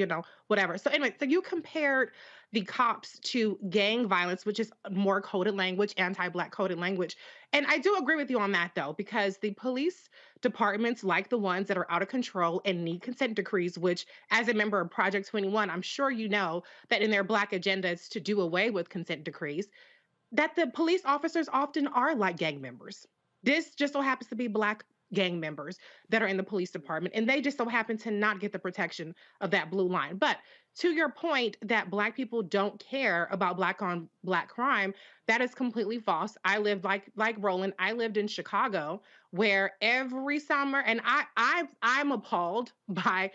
whatever. So anyway, so you compared the cops to gang violence, which is more coded language, anti-Black coded language. And I do agree with you on that, though, because the police departments, like the ones that are out of control and need consent decrees, which as a member of Project 21, I'm sure you know that in their Black agenda is to do away with consent decrees, that the police officers often are like gang members. This just so happens to be Black gang members that are in the police department, and they just so happen to not get the protection of that blue line. But to your point that Black people don't care about Black on Black crime, that is completely false. I lived like Roland, I lived in Chicago, where every summer, and I'm appalled by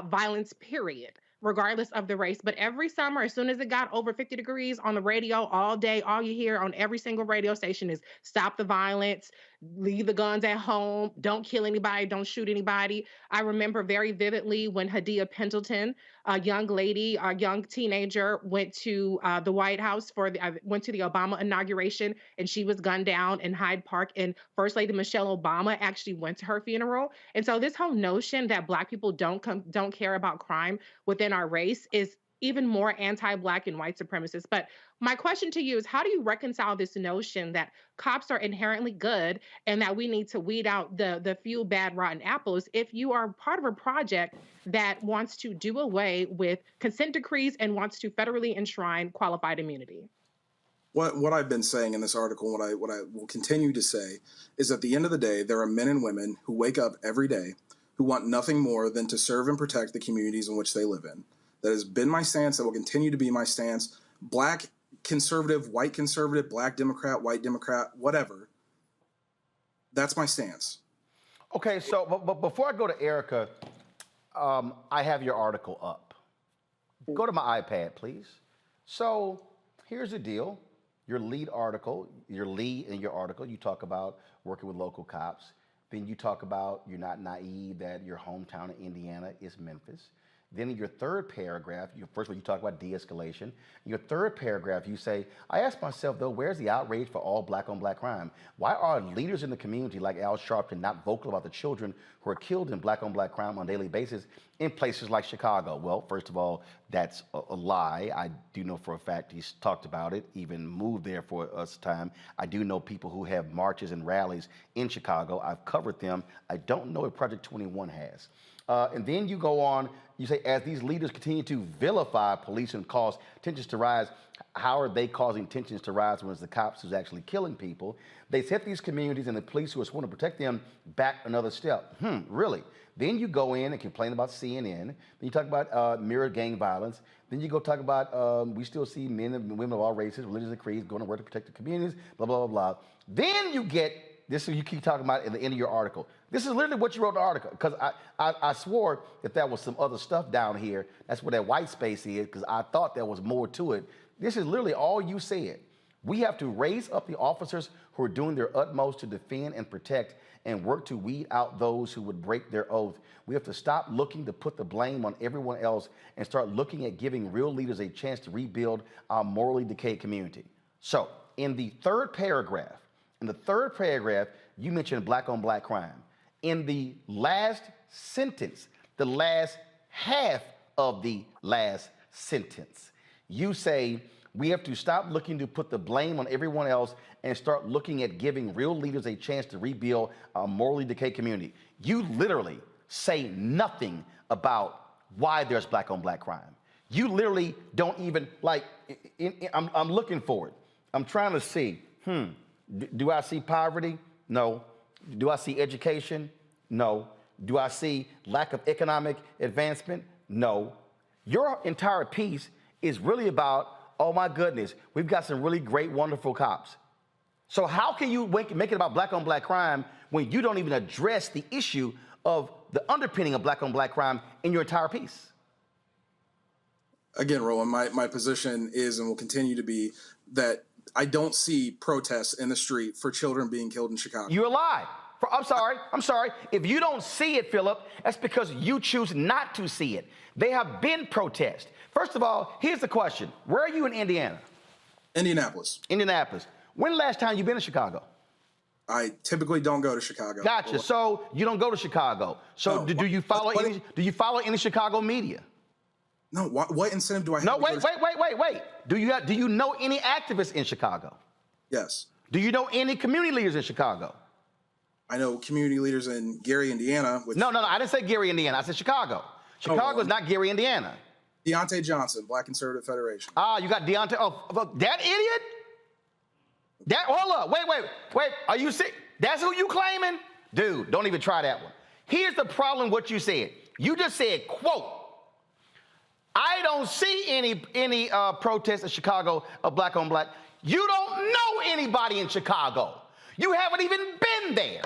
violence, period, regardless of the race. But every summer, as soon as it got over 50 degrees on the radio all day, all you hear on every single radio station is stop the violence, leave the guns at home, don't kill anybody, don't shoot anybody. I remember very vividly when Hadia Pendleton, a young lady, a young teenager, went to the White House went to the Obama inauguration, and she was gunned down in Hyde Park, and First Lady Michelle Obama actually went to her funeral. And so this whole notion that Black people don't care about crime within our race is even more anti-Black and white supremacist. But my question to you is, how do you reconcile this notion that cops are inherently good and that we need to weed out the few bad rotten apples if you are part of a project that wants to do away with consent decrees and wants to federally enshrine qualified immunity? What I've been saying in this article, what I will continue to say, is at the end of the day, there are men and women who wake up every day who want nothing more than to serve and protect the communities in which they live in. That has been my stance. That will continue to be my stance. Black conservative, white conservative, Black Democrat, white Democrat, whatever. That's my stance. Okay, so but before I go to Erica, I have your article up. Go to my iPad, please. So here's the deal. Your lead in your article, you talk about working with local cops. Then you talk about you're not naive, that your hometown in Indiana is Memphis. Then in your third paragraph, first of all, you talk about de-escalation. In your third paragraph, you say, I ask myself, though, where's the outrage for all Black on Black crime? Why are leaders in the community like Al Sharpton not vocal about the children who are killed in Black on Black crime on a daily basis in places like Chicago? Well, first of all, that's a lie. I do know for a fact he's talked about it, even moved there for us time. I do know people who have marches and rallies in Chicago. I've covered them. I don't know if Project 21 has. And then you go on, you say, as these leaders continue to vilify police and cause tensions to rise, how are they causing tensions to rise when it's the cops who's actually killing people? They set these communities and the police who are sworn to protect them back another step. Really? Then you go in and complain about CNN. Then you talk about mirror gang violence. Then you go talk about we still see men and women of all races, religions and creeds going to work to protect the communities, blah, blah, blah, blah. Then you get this is you keep talking about at the end of your article. This is literally what you wrote in the article, because I swore that there was some other stuff down here. That's where that white space is, because I thought there was more to it. This is literally all you said. We have to raise up the officers who are doing their utmost to defend and protect and work to weed out those who would break their oath. We have to stop looking to put the blame on everyone else and start looking at giving real leaders a chance to rebuild our morally decayed community. So in the third paragraph, you mentioned black on black crime. In the last sentence, the last half of the last sentence, you say, we have to stop looking to put the blame on everyone else and start looking at giving real leaders a chance to rebuild a morally decayed community. You literally say nothing about why there's black on black crime. You literally don't even, like, I'm looking for it. I'm trying to see, do I see poverty? No. Do I see education? No. Do I see lack of economic advancement? No. Your entire piece is really about, oh my goodness, we've got some really great, wonderful cops. So how can you make it about black on black crime when you don't even address the issue of the underpinning of black on black crime in your entire piece? Again, Roland, my position is and will continue to be that I don't see protests in the street for children being killed in Chicago. You're alive. I'm sorry. If you don't see it, Philip, that's because you choose not to see it. They have been protests. First of all, here's the question. Where are you in Indiana? Indianapolis. When the last time you've been to Chicago? I typically don't go to Chicago. Gotcha. So you don't go to Chicago. So no. Do you follow any Chicago media? No. What incentive do I have? No, wait. Do you know any activists in Chicago? Yes. Do you know any community leaders in Chicago? I know community leaders in Gary, Indiana. No, I didn't say Gary, Indiana. I said Chicago. Chicago is not Gary, Indiana. Deontay Johnson, Black Conservative Federation. You got Deontay. Oh, that idiot? Hold up. Wait. Are you sick? That's who you claiming? Dude, don't even try that one. Here's the problem with what you said. You just said, quote, I don't see any protests in Chicago of black on black. You don't know anybody in Chicago. You haven't even been there.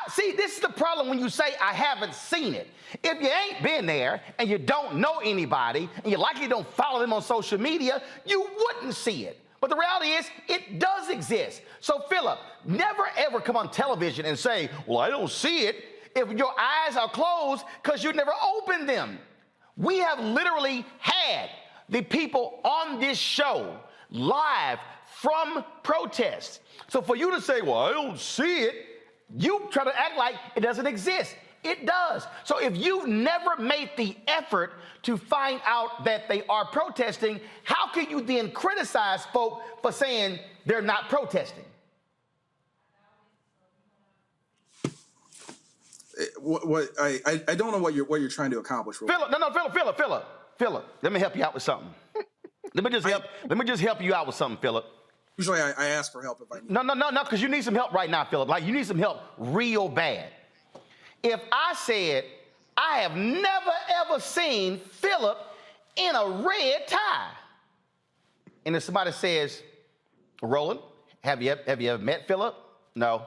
See, this is the problem when you say I haven't seen it. If you ain't been there and you don't know anybody and you likely don't follow them on social media, you wouldn't see it. But the reality is it does exist. So Philip, never ever come on television and say, well, I don't see it if your eyes are closed because you never opened them. We have literally had the people on this show live from protests. So for you to say, well, I don't see it, you try to act like it doesn't exist. It does. So if you've never made the effort to find out that they are protesting, how can you then criticize folk for saying they're not protesting? I don't know what you're trying to accomplish. Philip, let me help you out with something. Let me just help you out with something, Philip. Usually I ask for help if I need. No, because you need some help right now, Philip. Like, you need some help real bad. If I said, I have never, ever seen Philip in a red tie, and if somebody says, Roland, have you ever met Philip? No.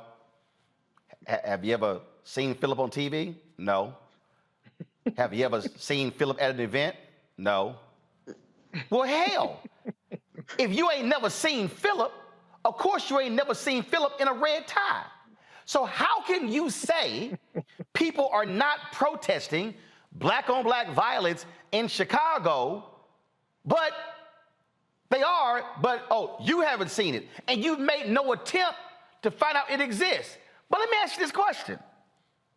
Have you ever seen Philip on TV? No. Have you ever seen Philip at an event? No. Well, hell, if you ain't never seen Philip, of course you ain't never seen Philip in a red tie. So how can you say people are not protesting black on black violence in Chicago, but they are, but you haven't seen it and you've made no attempt to find out it exists. But let me ask you this question.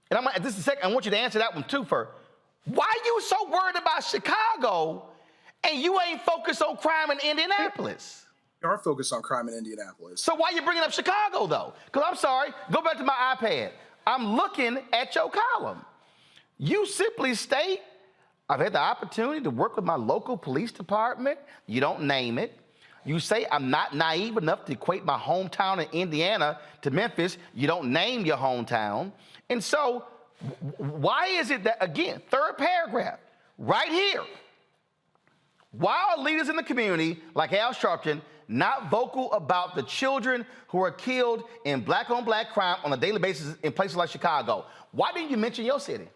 And this is the second, I want you to answer that one too first. Why are you so worried about Chicago and you ain't focused on crime in Indianapolis? We are focused on crime in Indianapolis. So why are you bringing up Chicago, though? Because I'm sorry, go back to my iPad. I'm looking at your column. You simply state, I've had the opportunity to work with my local police department. You don't name it. You say, I'm not naive enough to equate my hometown in Indiana to Memphis. You don't name your hometown. And so why is it that, again, third paragraph, right here, why are leaders in the community, like Al Sharpton, not vocal about the children who are killed in black-on-black crime on a daily basis in places like Chicago. Why didn't you mention your city?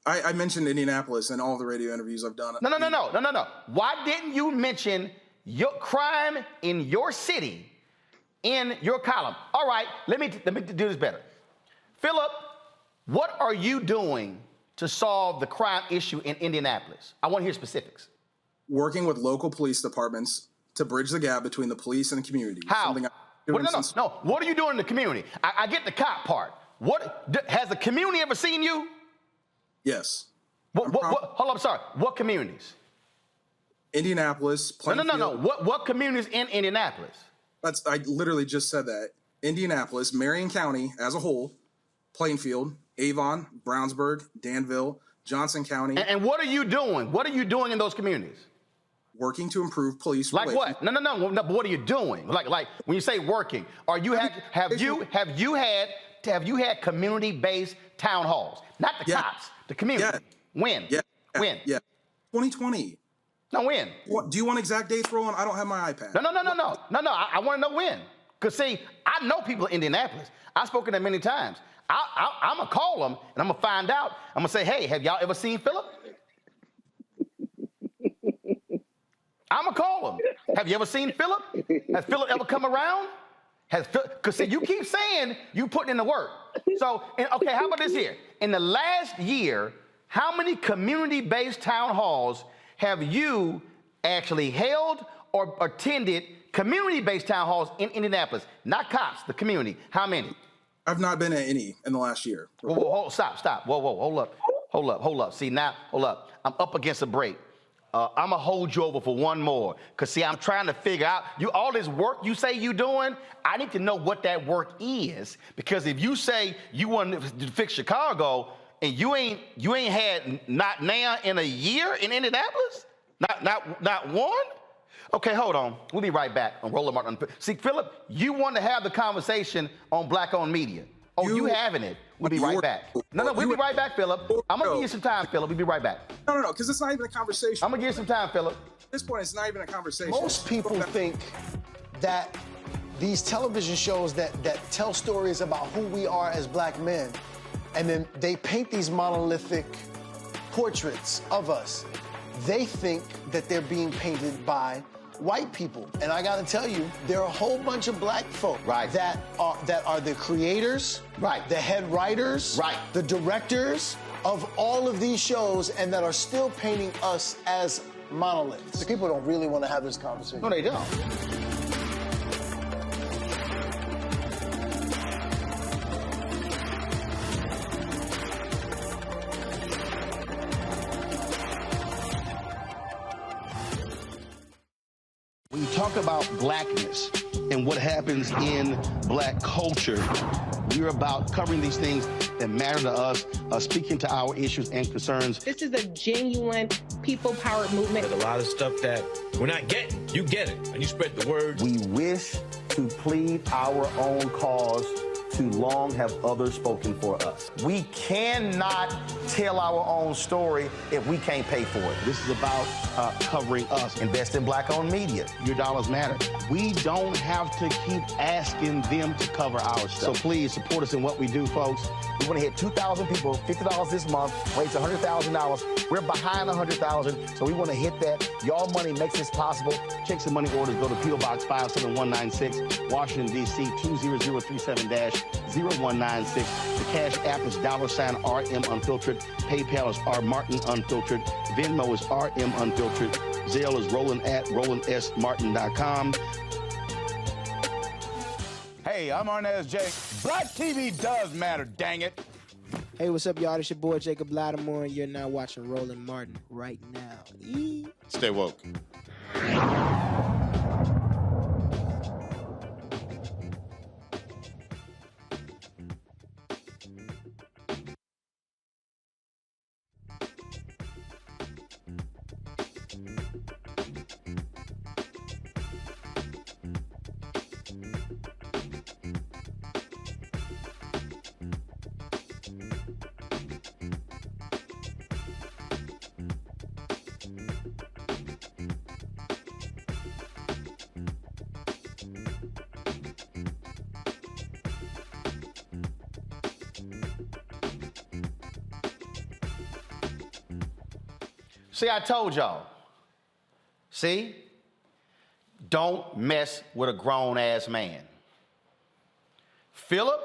I mentioned Indianapolis in all the radio interviews I've done. No. Why didn't you mention your crime in your city in your column? All right, let me do this better. Philip, what are you doing to solve the crime issue in Indianapolis? I want to hear specifics. Working with local police departments to bridge the gap between the police and the community. How? What are you doing in the community? I get the cop part. Has the community ever seen you? Yes. Hold on, I'm sorry. What communities? Indianapolis, Plainfield. No. What communities in Indianapolis? I literally just said that. Indianapolis, Marion County as a whole, Plainfield, Avon, Brownsburg, Danville, Johnson County. And what are you doing? What are you doing in those communities? Working to improve police like relations. What? No. But what are you doing? Like when you say working, have you had community-based town halls? Not the cops, the community. Yeah. When? When? 2020. No, when? Do you want exact dates, Roland? I don't have my iPad. No. I want to know when. Because, see, I know people in Indianapolis. I've spoken to them many times. I'm going to call them, and I'm going to find out. I'm going to say, hey, have y'all ever seen Philip? I'm going to call them. Have you ever seen Philip? Has Philip ever come around? Because, see, you keep saying you putting in the work. So, okay, how about this here? In the last year, how many community-based town halls have you actually held or attended community-based town halls in Indianapolis? Not cops, the community. How many? I've not been at any in the last year. Whoa, stop. Whoa, hold up. See, now, hold up. I'm up against a break. I'm going to hold you over for one more. Because, see, I'm trying to figure out, all this work you say you doing, I need to know what that work is. Because if you say you want to fix Chicago, and you ain't had not now in a year in Indianapolis? Not one? Okay, hold on. We'll be right back on Roland Martin. See, Philip, you want to have the conversation on Black-owned media. Oh, you having it. We'll be right back. No, we'll be right back, Philip. I'm going to give you some time, Philip. We'll be right back. No, because it's not even a conversation. I'm going to give you some time, Philip. At this point, it's not even a conversation. Most people think that these television shows that tell stories about who we are as black men, and then they paint these monolithic portraits of us. They think that they're being painted by white people. And I gotta tell you, there are a whole bunch of black folk that are the creators, the head writers, the directors of all of these shows, and that are still painting us as monoliths. The people don't really want to have this conversation. No, they don't. When you talk about blackness and what happens in black culture, we're about covering these things that matter to us, speaking to our issues and concerns. This is a genuine people-powered movement. There's a lot of stuff that we're not getting. You get it, and you spread the word. We wish to plead our own cause. Too long have others spoken for us. We cannot tell our own story if we can't pay for it. This is about covering us. Invest in black-owned media. Your dollars matter. We don't have to keep asking them to cover our stuff. So please support us in what we do, folks. We want to hit 2,000 people, $50 this month, raise $100,000. We're behind 100,000, so we want to hit that. Your money makes this possible. Checks and money orders go to P.O. Box 57196, Washington, D.C. 20037-0196. The Cash App is $RM Unfiltered. PayPal is R Martin Unfiltered. Venmo is RM Unfiltered. Zelle is Roland at RolandSMartin.com. Hey, I'm Arnez J. Black TV does matter, dang it. Hey, what's up, y'all? It's your boy Jacob Lattimore, and you're now watching Roland Martin right now. Stay woke. See, I told y'all. See? Don't mess with a grown-ass man. Philip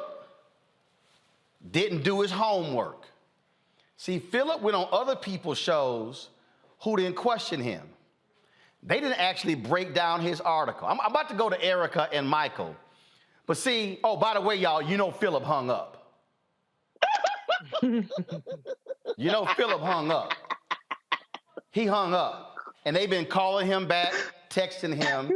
didn't do his homework. See, Philip went on other people's shows who didn't question him. They didn't actually break down his article. I'm about to go to Erica and Michael. But see, oh, by the way, y'all, you know Philip hung up. You know Philip hung up. He hung up. And they've been calling him back, texting him.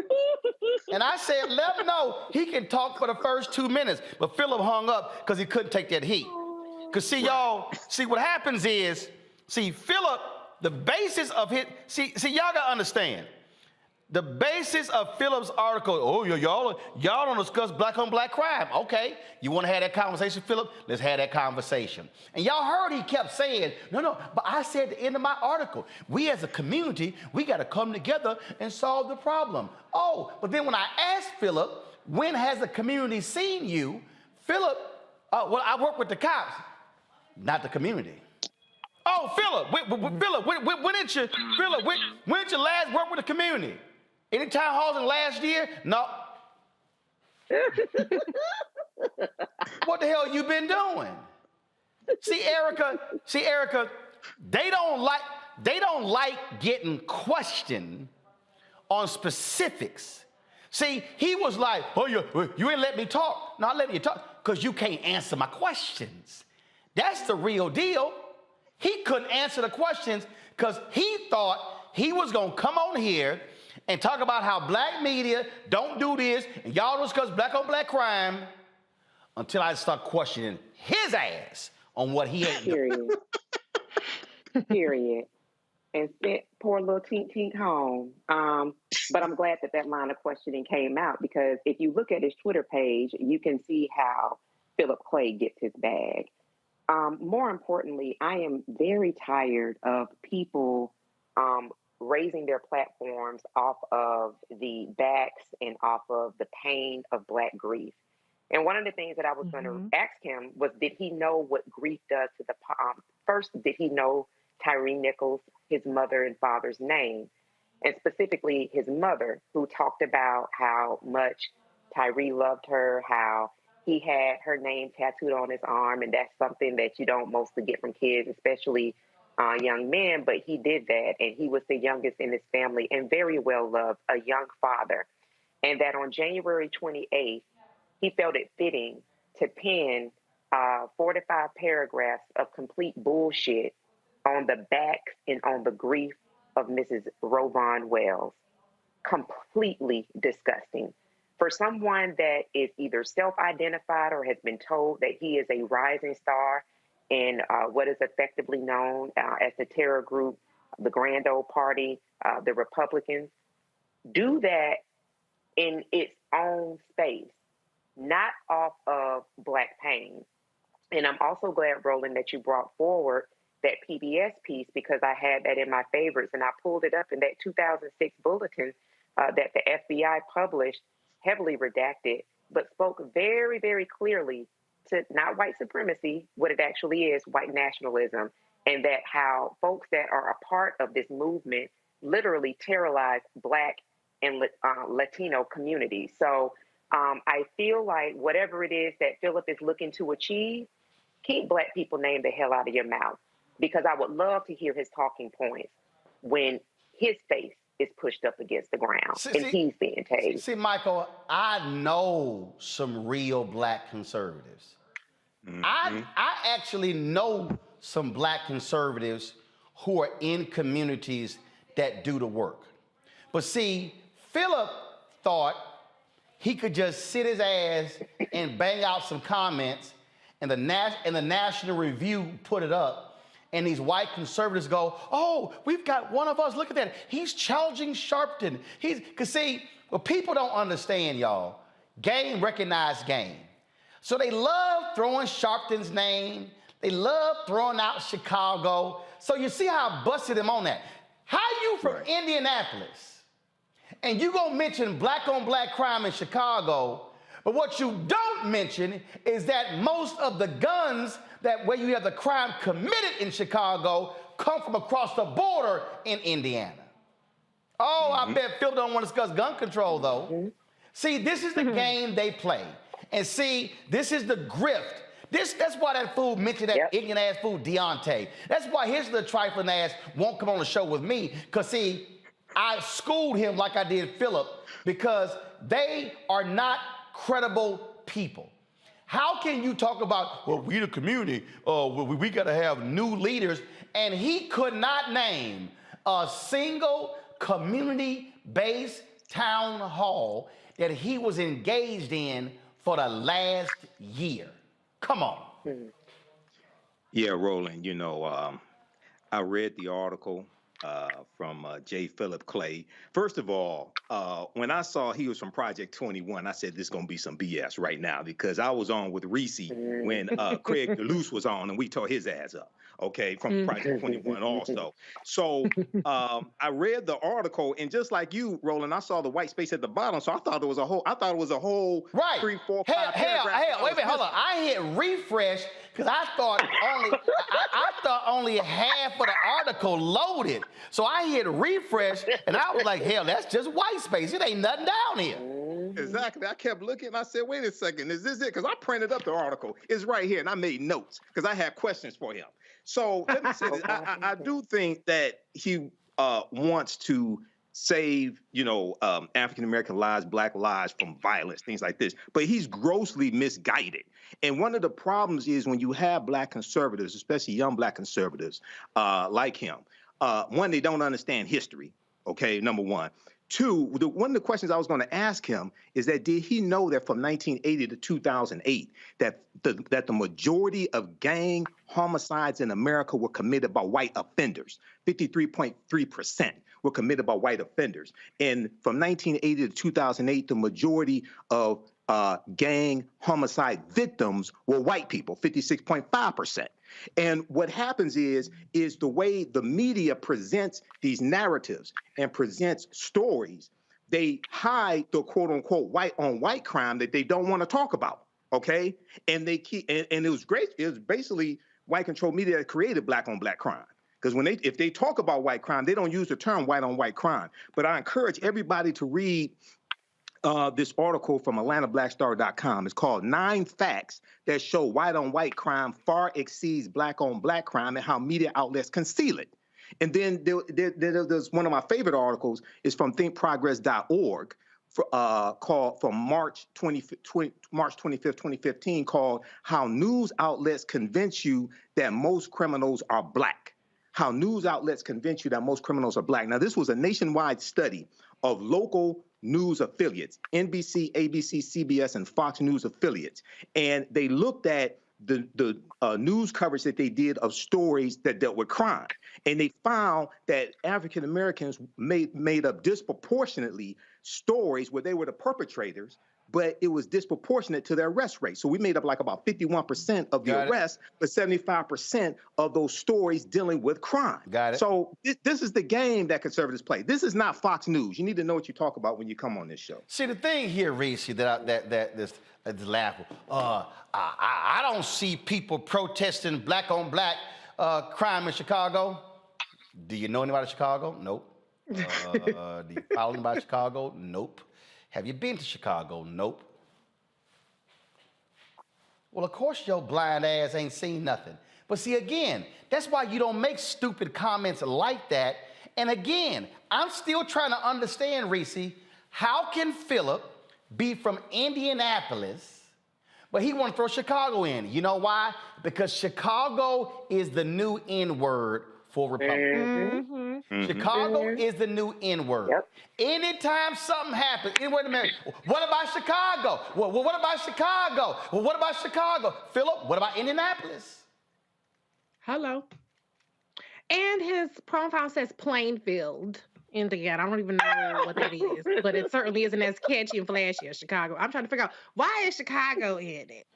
And I said, let him know he can talk for the first 2 minutes. But Philip hung up because he couldn't take that heat. Because see, y'all, see what happens is, see, Philip, the basis of his, see, y'all got to understand. The basis of Philip's article, oh, y'all don't discuss black on black crime. Okay, you want to have that conversation, Philip? Let's have that conversation. And y'all heard he kept saying, no, but I said at the end of my article, we as a community, we got to come together and solve the problem. Oh, but then when I asked Philip, when has the community seen you? Philip, well, I work with the cops, not the community. Oh, Philip, when did you last work with the community? Any town halls in the last year? No. What the hell you been doing? See, Erica, they don't like getting questioned on specifics. See, he was like, oh, you ain't let me talk. No, I let you talk because you can't answer my questions. That's the real deal. He couldn't answer the questions because he thought he was going to come on here and talk about how black media don't do this and y'all discuss black on black crime until I start questioning his ass on what he ain't doing. Period. And sent poor little Tink home. But I'm glad that line of questioning came out because if you look at his Twitter page, you can see how Philip Clay gets his bag. More importantly, I am very tired of people raising their platforms off of the backs and off of the pain of Black grief. And one of the things that I was going to ask him was, did he know what grief does to the first, did he know Tyree Nichols, his mother and father's name, and specifically his mother, who talked about how much Tyree loved her, how he had her name tattooed on his arm, and that's something that you don't mostly get from kids, especially young men, but he did that, and he was the youngest in his family and very well loved, a young father. And that on January 28th, he felt it fitting to pen 4 to 5 paragraphs of complete bullshit on the back and on the grief of Mrs. Rovon Wells. Completely disgusting. For someone that is either self-identified or has been told that he is a rising star in what is effectively known as the terror group, the Grand Old Party, the Republicans, do that in its own space, not off of Black pain. And I'm also glad, Roland, that you brought forward that PBS piece because I had that in my favorites and I pulled it up in that 2006 bulletin that the FBI published, heavily redacted, but spoke very, very clearly to not white supremacy, what it actually is, white nationalism, and that how folks that are a part of this movement literally terrorize Black and Latino communities. So I feel like whatever it is that Philip is looking to achieve, keep Black people name the hell out of your mouth, because I would love to hear his talking points when his face is pushed up against the ground and he's being tased. See, Michael, I know some real Black conservatives. I actually know some Black conservatives who are in communities that do the work. But see, Philip thought he could just sit his ass and bang out some comments and the National Review put it up. And these white conservatives go, oh, we've got one of us. Look at that. He's challenging Sharpton. Because see, what people don't understand, y'all, game recognized game. So they love throwing Sharpton's name. They love throwing out Chicago. So you see how I busted him on that. How you from Indianapolis and you gonna mention black on black crime in Chicago, but what you don't mention is that most of the guns that where you have the crime committed in Chicago come from across the border in Indiana. Oh, I bet Phil don't want to discuss gun control, though. See, this is the game they play. And see, this is the grift. That's why that fool mentioned that ignorant-ass fool, Deontay. That's why his little trifling ass won't come on the show with me. Because, see, I schooled him like I did Philip because they are not credible people. How can you talk about, well, we the community, we got to have new leaders, and he could not name a single community-based town hall that he was engaged in for the last year? Come on. Yeah, Roland, you know, I read the article from J. Philip Clay. First of all, when I saw he was from Project 21, I said, this is going to be some BS right now, because I was on with Reese when Craig DeLuce was on, and we tore his ass up. Okay, from Project 21 also. So I read the article, and just like you, Roland, I saw the white space at the bottom. So I thought it was a whole, right. 3, 4, 5 paragraphs. Wait a minute, hold on. I hit refresh because I thought only half of the article loaded. So I hit refresh, and I was like, hell, that's just white space. It ain't nothing down here. Exactly. I kept looking, and I said, wait a second, is this it? Because I printed up the article. It's right here, and I made notes because I had questions for him. So let me say this. I do think that he wants to save, you know, African-American lives, Black lives from violence, things like this. But he's grossly misguided. And one of the problems is when you have Black conservatives, especially young Black conservatives like him, one, they don't understand history, okay, number one. Two, one of the questions I was going to ask him is that did he know that from 1980 to 2008 that the majority of gang homicides in America were committed by white offenders? 53.3% were committed by white offenders. And from 1980 to 2008, the majority of gang homicide victims were white people, 56.5%. And what happens is the way the media presents these narratives and presents stories, they hide the quote unquote white on white crime that they don't want to talk about. Okay. And they keep, and it was great. It was basically white controlled media that created Black on Black crime. Because if they talk about white crime, they don't use the term white on white crime. But I encourage everybody to read this article from AtlantaBlackStar.com. It's called 9 Facts That Show White on White Crime Far Exceeds Black on Black Crime and How Media Outlets Conceal It. And then there's one of my favorite articles is from thinkprogress.org called from March 25th, 2015, called How News Outlets Convince You That Most Criminals Are Black. How news outlets convince you that most criminals are Black. Now, this was a nationwide study of local news affiliates, NBC, ABC, CBS, and Fox News affiliates. And they looked at the news coverage that they did of stories that dealt with crime. And they found that African Americans made up disproportionately stories where they were the perpetrators, but it was disproportionate to their arrest rate. So we made up like about 51% of the arrests, but 75% of those stories dealing with crime. Got it. So this is the game that conservatives play. This is not Fox News. You need to know what you talk about when you come on this show. See, the thing here, Reese, this laughable. I don't see people protesting Black on Black crime in Chicago. Do you know anybody in Chicago? Nope. Do you follow anybody in Chicago? Nope. Have you been to Chicago? Nope. Well, of course your blind ass ain't seen nothing. But see, again, that's why you don't make stupid comments like that. And again, I'm still trying to understand, Reese, how can Philip be from Indianapolis, but he want to throw Chicago in? You know why? Because Chicago is the new N-word for Republicans. Chicago is the new N-word. Anytime something happens, wait a minute, what about Chicago? Well, what about Chicago? Well, what about Chicago? Philip, what about Indianapolis? Hello. And his profile says Plainfield, Indiana. I don't even know what that is, but it certainly isn't as catchy and flashy as Chicago. I'm trying to figure out, why is Chicago in it?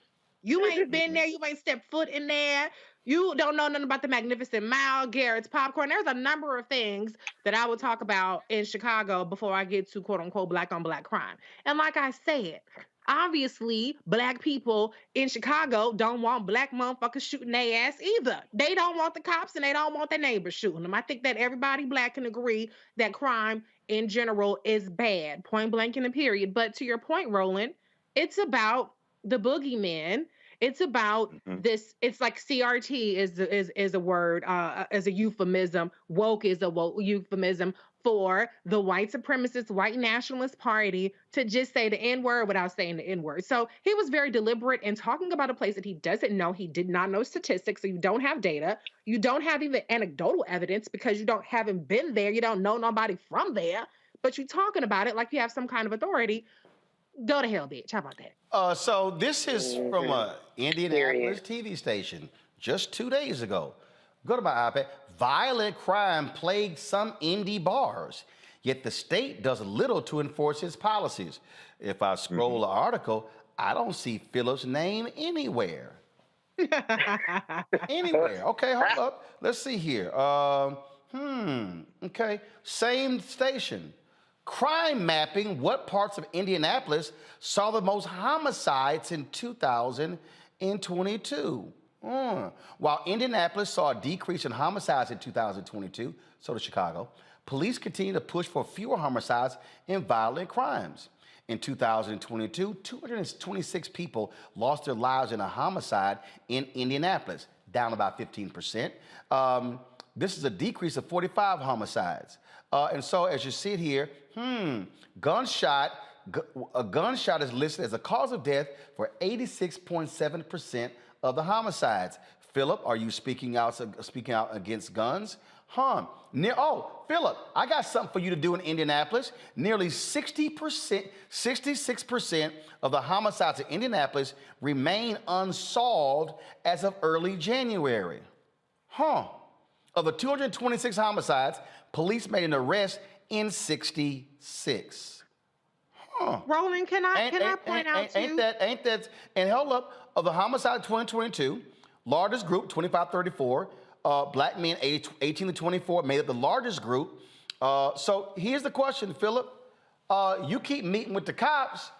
You ain't been there. You ain't stepped foot in there. You don't know nothing about the Magnificent Mile, Garrett's Popcorn. There's a number of things that I would talk about in Chicago before I get to quote unquote black on black crime. And like I said, obviously, black people in Chicago don't want black motherfuckers shooting their ass either. They don't want the cops and they don't want their neighbors shooting them. I think that everybody black can agree that crime in general is bad, point blank and a period. But to your point, Roland, it's about the boogeyman. It's about this. It's like CRT is a word, as a euphemism. Woke is a euphemism for the white supremacist, white nationalist party to just say the N-word without saying the N-word. So he was very deliberate in talking about a place that he doesn't know. He did not know statistics, so you don't have data. You don't have even anecdotal evidence because you haven't been there. You don't know nobody from there, but you're talking about it like you have some kind of authority. Go to hell, bitch. How about that? So this is from an Indianapolis TV station just 2 days ago. Go to my iPad. Violent crime plagued some indie bars, yet the state does little to enforce its policies. If I scroll the article, I don't see Phillip's name anywhere. Anywhere. Okay, hold up. Let's see here. Okay. Same station. Crime mapping, what parts of Indianapolis saw the most homicides in 2022? While Indianapolis saw a decrease in homicides in 2022, so did Chicago, police continue to push for fewer homicides and violent crimes. In 2022, 226 people lost their lives in a homicide in Indianapolis, down about 15%. This is a decrease of 45 homicides. And so as you see it here, a gunshot is listed as a cause of death for 86.7% of the homicides. Phillip, are you speaking out against guns? Phillip, I got something for you to do in Indianapolis. Nearly 66% of the homicides in Indianapolis remain unsolved as of early January. Of the 226 homicides, police made an arrest in 66. Roland, can I point out to you? Ain't that, and hold up, of the homicide 2022, largest group, 25-34, black men aged 18 to 24 made up the largest group. So here's the question, Phillip. You keep meeting with the cops.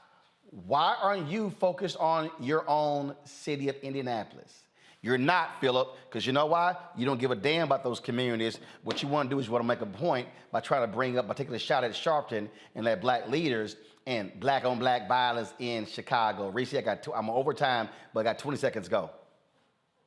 Why aren't you focused on your own city of Indianapolis? You're not, Phillip, because you know why? You don't give a damn about those communities. What you want to do is you want to make a point by trying to by taking a shot at Sharpton and at black leaders and black on black violence in Chicago. Reese, I'm on overtime, but I got 20 seconds to go.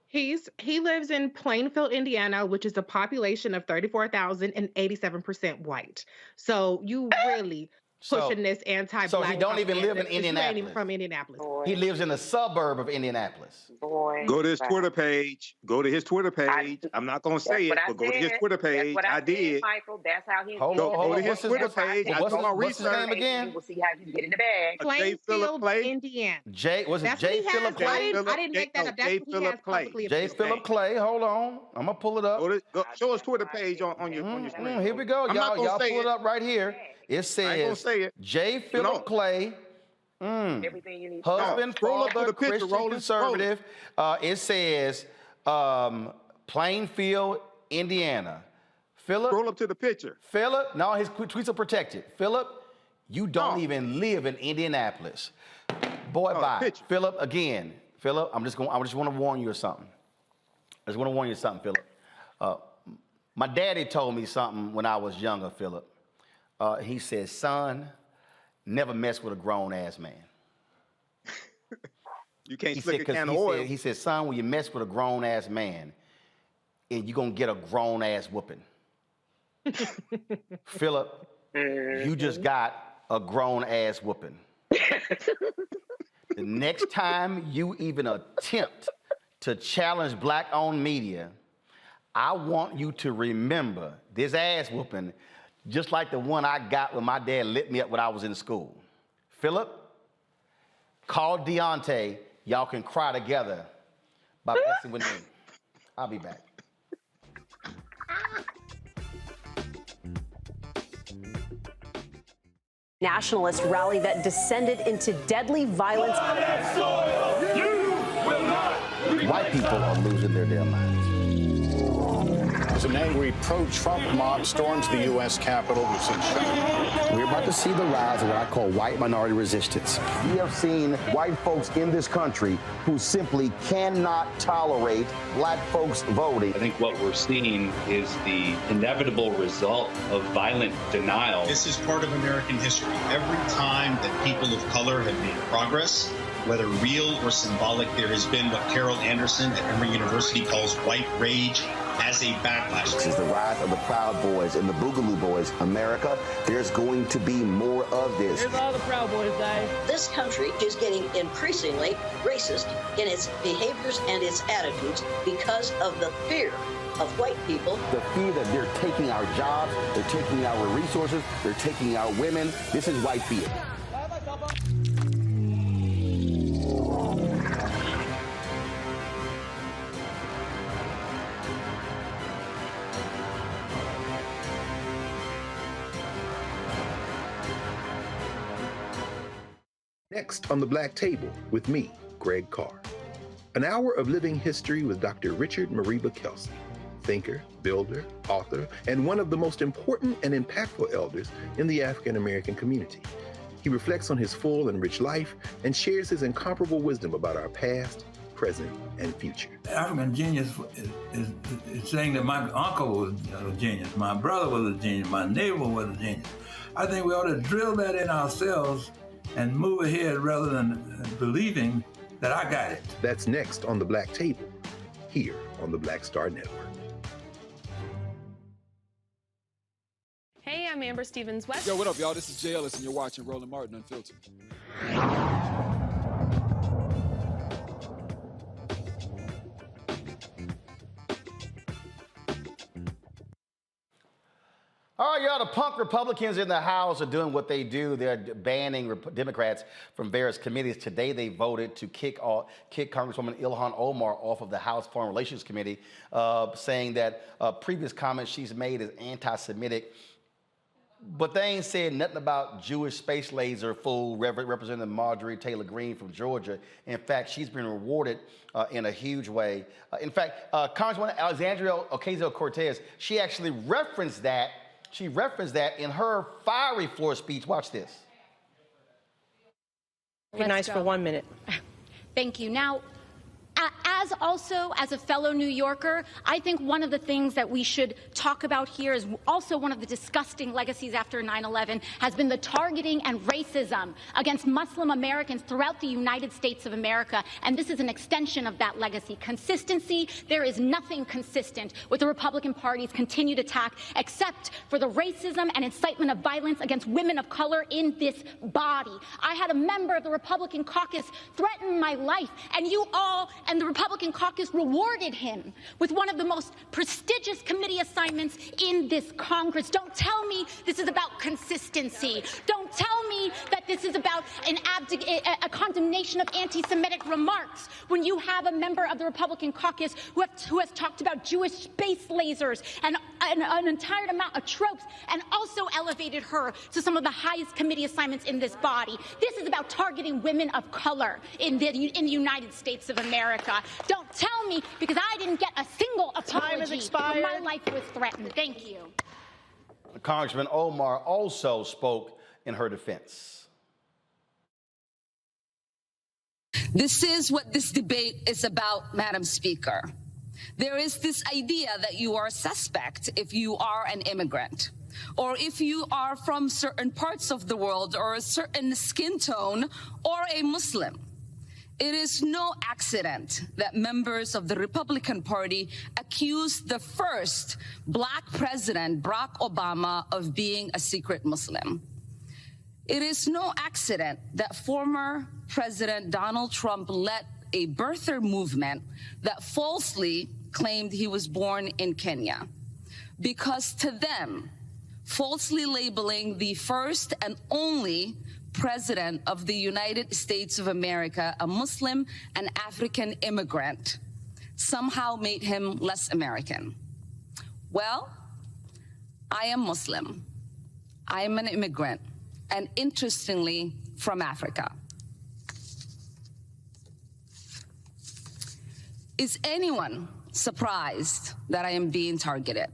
He lives in Plainfield, Indiana, which is a population of 34,000 and 87% white. So you really pushing this anti-black. So he don't even live in Indianapolis. He ain't even from Indianapolis. Boy. He lives in a suburb of Indianapolis. Boy. Go to his Twitter page. I'm not going to say it, but go to his Twitter page. I did. Michael, that's how he's Go to his Twitter page. What's his name again? We'll see how you get in the bag. Plainfield, Indiana. J Phillip Clay? I didn't make that up. That's what he has publicly. J Phillip Clay. Hold on. I'm going to pull it up. Show his Twitter page on your screen. Here we go. Y'all pull it up right here. It says J. Phillip Clay, everything you need. husband, father, Christian conservative. It says Plainfield, Indiana. Phillip, scroll up to the picture. Phillip, no, his tweets are protected. Phillip, you don't even live in Indianapolis. Boy, bye. Phillip, again. Phillip, I just want to warn you of something. Phillip. My daddy told me something when I was younger, Phillip. He said, son, never mess with a grown-ass man. You can't slick a can of oil. He said, son, when you mess with a grown-ass man, and you're going to get a grown-ass whooping. Phillip, you just got a grown-ass whooping. The next time you even attempt to challenge black-owned media, I want you to remember this ass whooping just like the one I got when my dad lit me up when I was in school. Phillip, call Deontay. Y'all can cry together by messing with me. I'll be back. Nationalist rally that descended into deadly violence. You white people are losing their damn minds. As an angry pro-Trump mob storms the U.S. Capitol, we've seen shooting. We're about to see the rise of what I call white minority resistance. We have seen white folks in this country who simply cannot tolerate black folks voting. I think what we're seeing is the inevitable result of violent denial. This is part of American history. Every time that people of color have made progress, whether real or symbolic, there has been what Carol Anderson at Emory University calls white rage as a backlash. This is the rise of the Proud Boys and the Boogaloo Boys. America, there's going to be more of this. Here's all the Proud Boys, guys. This country is getting increasingly racist in its behaviors and its attitudes because of the fear of white people. The fear that they're taking our jobs, they're taking our resources, they're taking our women. This is white fear. Next on the Black Table with me, Greg Carr. An hour of living history with Dr. Richard Mariba Kelsey, thinker, builder, author, and one of the most important and impactful elders in the African American community. He reflects on his full and rich life and shares his incomparable wisdom about our past, present, and future. African genius is saying that my uncle was a genius, my brother was a genius, my neighbor was a genius. I think we ought to drill that in ourselves and move ahead rather than believing that I got it. That's next on the Black Table, here on the Black Star Network. Hey, I'm Amber Stevens-West. Yo, what up, y'all? This is Jay Ellis, and you're watching Roland Martin Unfiltered. All right, y'all, the punk Republicans in the House are doing what they do. They're banning Democrats from various committees. Today, they voted to kick Congresswoman Ilhan Omar off of the House Foreign Relations Committee, saying that previous comments she's made is anti-Semitic. But they ain't said nothing about Jewish space laser fool Representative Marjorie Taylor Greene from Georgia. In fact, she's been rewarded in a huge way. In fact, Congresswoman Alexandria Ocasio-Cortez, she actually referenced that. She referenced that in her fiery floor speech. Watch this. Be nice for 1 minute. Thank you. Now, as a fellow New Yorker, I think one of the things that we should talk about here is also one of the disgusting legacies after 9/11 has been the targeting and racism against Muslim Americans throughout the United States of America, and this is an extension of that legacy. Consistency, there is nothing consistent with the Republican Party's continued attack except for the racism and incitement of violence against women of color in this body. I had a member of the Republican caucus threaten my life, and you all and the Republican caucus rewarded him with one of the most prestigious committee assignments in this Congress. Don't tell me this is about consistency. Don't tell me that this is about a condemnation of anti-Semitic remarks when you have a member of the Republican caucus who has talked about Jewish space lasers and an entire amount of tropes and also elevated her to some of the highest committee assignments in this body. This is about targeting women of color in the United States of America. Don't tell me, because I didn't get a single apology when my life was threatened. Thank you. Congressman Omar also spoke in her defense. This is what this debate is about, Madam Speaker. There is this idea that you are a suspect if you are an immigrant, or if you are from certain parts of the world, or a certain skin tone, or a Muslim. It is no accident that members of the Republican Party accused the first Black president, Barack Obama, of being a secret Muslim. It is no accident that former President Donald Trump led a birther movement that falsely claimed he was born in Kenya. Because to them, falsely labeling the first and only President of the United States of America a Muslim and African immigrant somehow made him less American. Well, I am Muslim. I am an immigrant, and interestingly, from Africa. Is anyone surprised that I am being targeted?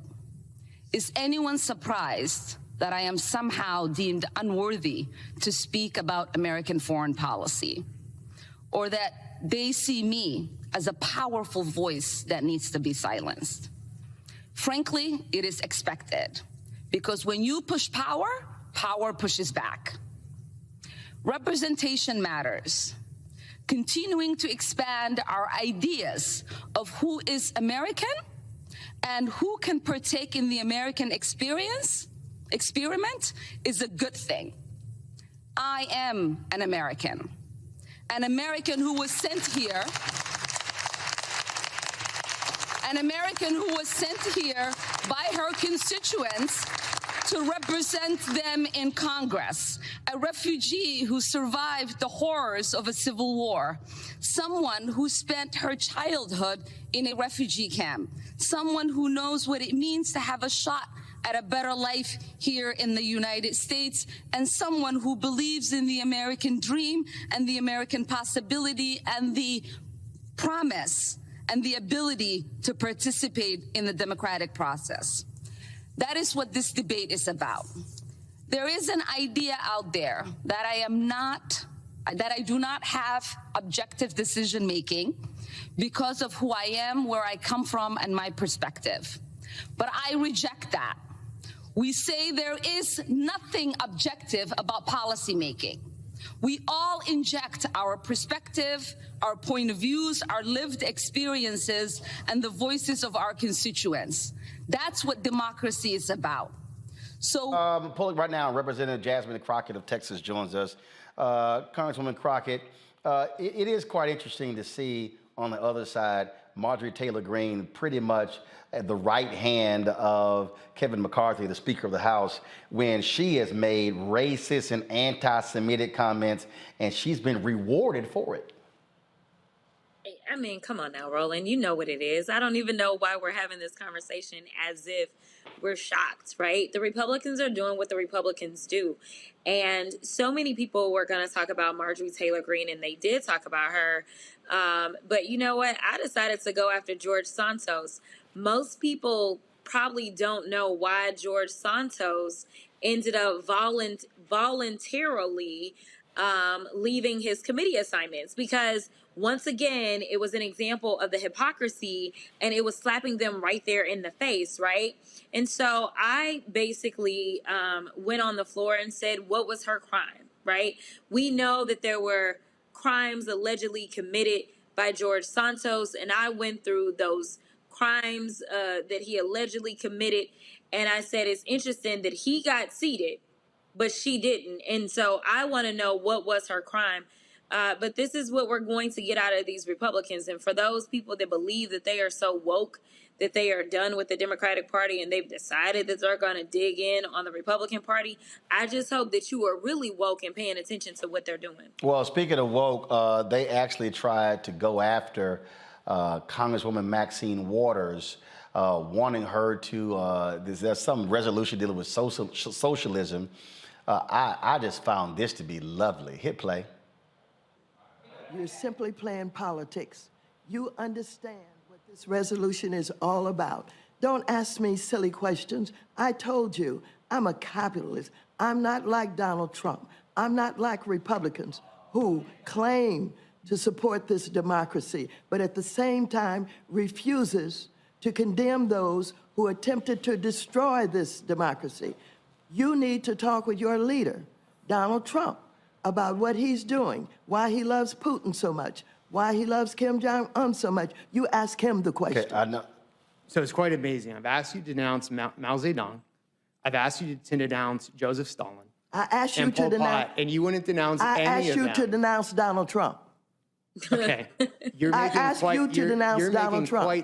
Is anyone surprised that I am somehow deemed unworthy to speak about American foreign policy? Or that they see me as a powerful voice that needs to be silenced? Frankly, it is expected, because when you push power, power pushes back. Representation matters. Continuing to expand our ideas of who is American and who can partake in the American experiment is a good thing. I am an American who was sent here, by her constituents to represent them in Congress, a refugee who survived the horrors of a civil war, someone who spent her childhood in a refugee camp, someone who knows what it means to have a shot at a better life here in the United States, and someone who believes in the American dream and the American possibility and the promise and the ability to participate in the democratic process. That is what this debate is about. There is an idea out there that I do not have objective decision making because of who I am, where I come from, and my perspective. But I reject that. We say there is nothing objective about policymaking. We all inject our perspective, our point of views, our lived experiences, and the voices of our constituents. That's what democracy is about. So, pulling right now, Representative Jasmine Crockett of Texas joins us. Congresswoman Crockett, it is quite interesting to see on the other side Marjorie Taylor Greene pretty much at the right hand of Kevin McCarthy, the Speaker of the House, when she has made racist and anti-Semitic comments, and she's been rewarded for it. I mean, come on now, Roland. You know what it is. I don't even know why we're having this conversation as if we're shocked, right? The Republicans are doing what the Republicans do. And so many people were going to talk about Marjorie Taylor Greene, and they did talk about her. But you know what? I decided to go after George Santos. Most people probably don't know why George Santos ended up voluntarily leaving his committee assignments, because once again, it was an example of the hypocrisy, and it was slapping them right there in the face, right? And so I basically went on the floor and said, what was her crime, right? We know that there were crimes allegedly committed by George Santos, and I went through those crimes that he allegedly committed, and I said it's interesting that he got seated, but she didn't. And so I want to know what was her crime. But this is what we're going to get out of these Republicans. And for those people that believe that they are so woke, that they are done with the Democratic Party and they've decided that they're going to dig in on the Republican Party, I just hope that you are really woke and paying attention to what they're doing. Well, speaking of woke, they actually tried to go after Congresswoman Maxine Waters, wanting her to, there's some resolution dealing with socialism. I just found this to be lovely. Hit play. You're simply playing politics. You understand what this resolution is all about. Don't ask me silly questions. I told you, I'm a capitalist. I'm not like Donald Trump. I'm not like Republicans who claim to support this democracy, but at the same time refuses to condemn those who attempted to destroy this democracy. You need to talk with your leader, Donald Trump, about what he's doing, why he loves Putin so much, why he loves Kim Jong-un so much. You ask him the question. Okay, I know. So it's quite amazing. I've asked you to denounce Mao Zedong. I've asked you to denounce Joseph Stalin. I asked you to denounce, and you wouldn't denounce any of them. I asked you to denounce Donald Trump. Okay, you're making quite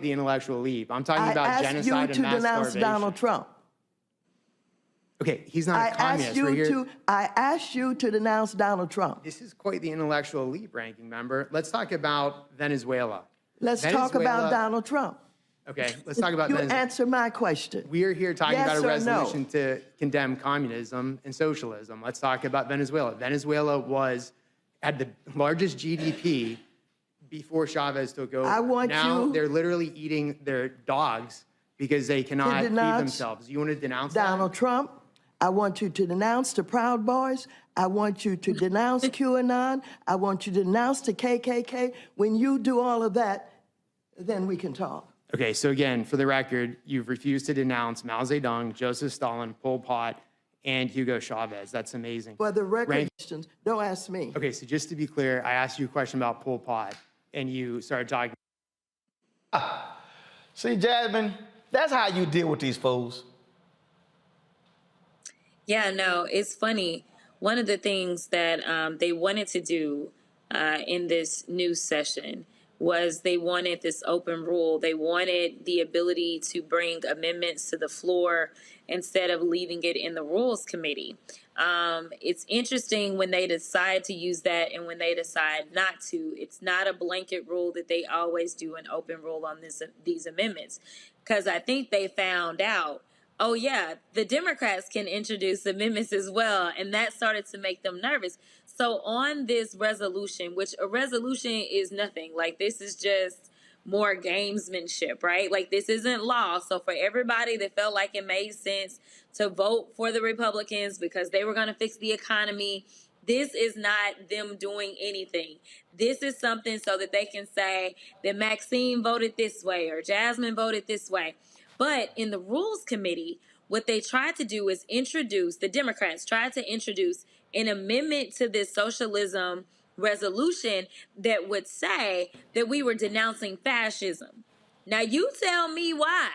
the intellectual leap. I'm talking about genocide and mass starvation. I asked you to denounce Donald Trump. Okay, he's not a communist. I asked you to denounce Donald Trump. This is quite the intellectual leap, ranking member. Let's talk about Venezuela. Let's talk about Donald Trump. Okay, let's talk about Venezuela. You answer my question. We are here talking about a resolution to condemn communism and socialism. Let's talk about Venezuela. Venezuela had the largest GDP before Chavez took over. I want now you they're literally eating their dogs because they cannot feed themselves. You want to denounce Donald Trump? I want you to denounce the Proud Boys. I want you to denounce QAnon. I want you to denounce the KKK. When you do all of that, then we can talk. Okay, so again, for the record, you've refused to denounce Mao Zedong, Joseph Stalin, Pol Pot, and Hugo Chavez. That's amazing. For the record, don't ask me. Okay, so just to be clear, I asked you a question about Pol Pot, and you started talking. See, Jasmine, that's how you deal with these fools. Yeah, no, it's funny. One of the things that they wanted to do in this new session was they wanted this open rule. They wanted the ability to bring amendments to the floor instead of leaving it in the Rules Committee. It's interesting when they decide to use that and when they decide not to. It's not a blanket rule that they always do an open rule on these amendments, because I think they found out, oh yeah, the Democrats can introduce amendments as well, and that started to make them nervous. So on this resolution, which a resolution is nothing, like this is just more gamesmanship, right? Like this isn't law. So for everybody that felt like it made sense to vote for the Republicans because they were going to fix the economy, this is not them doing anything. This is something so that they can say that Maxine voted this way or Jasmine voted this way. But in the Rules Committee, what they tried to do is introduce, the Democrats tried to introduce an amendment to this socialism resolution that would say that we were denouncing fascism. Now you tell me why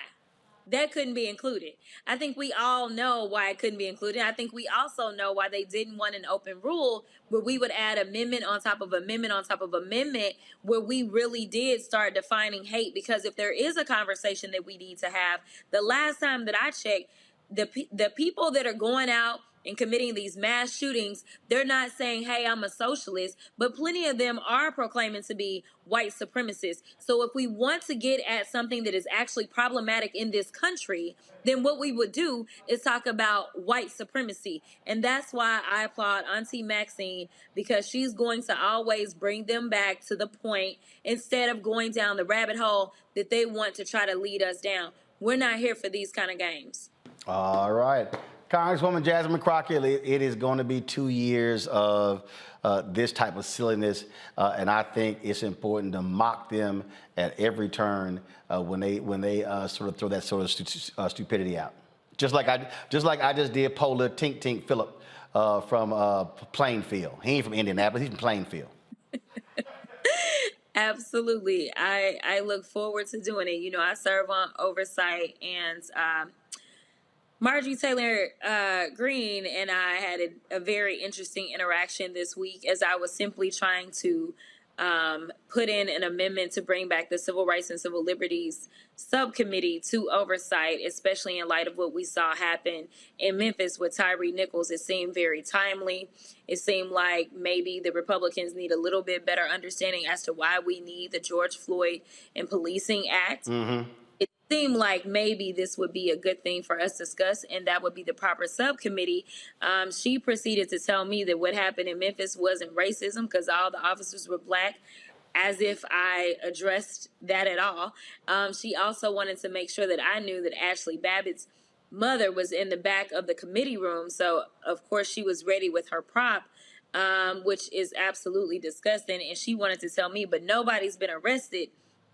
that couldn't be included. I think we all know why it couldn't be included. I think we also know why they didn't want an open rule where we would add amendment on top of amendment on top of amendment, where we really did start defining hate. Because if there is a conversation that we need to have, the last time that I checked, the people that are going out and committing these mass shootings, they're not saying, hey, I'm a socialist, but plenty of them are proclaiming to be white supremacists. So if we want to get at something that is actually problematic in this country, then what we would do is talk about white supremacy. And that's why I applaud Auntie Maxine, because she's going to always bring them back to the point instead of going down the rabbit hole that they want to try to lead us down. We're not here for these kind of games. All right. Congresswoman Jasmine Crockett, it is going to be 2 years of this type of silliness, and I think it's important to mock them at every turn when they sort of throw that sort of stupidity out. Just like I just did Polar Tink Tink Phillip from Plainfield. He ain't from Indianapolis. He's from Plainfield. Absolutely. I look forward to doing it. You know, I serve on oversight, and Marjorie Taylor Greene and I had a very interesting interaction this week as I was simply trying to put in an amendment to bring back the Civil Rights and Civil Liberties Subcommittee to oversight, especially in light of what we saw happen in Memphis with Tyree Nichols. It seemed very timely. It seemed like maybe the Republicans need a little bit better understanding as to why we need the George Floyd and Policing Act. Mm-hmm. It seemed like maybe this would be a good thing for us to discuss, and that would be the proper subcommittee. She proceeded to tell me that what happened in Memphis wasn't racism because all the officers were black, as if I addressed that at all. She also wanted to make sure that I knew that Ashley Babbitt's mother was in the back of the committee room. So, of course, she was ready with her prop, which is absolutely disgusting. And she wanted to tell me, but nobody's been arrested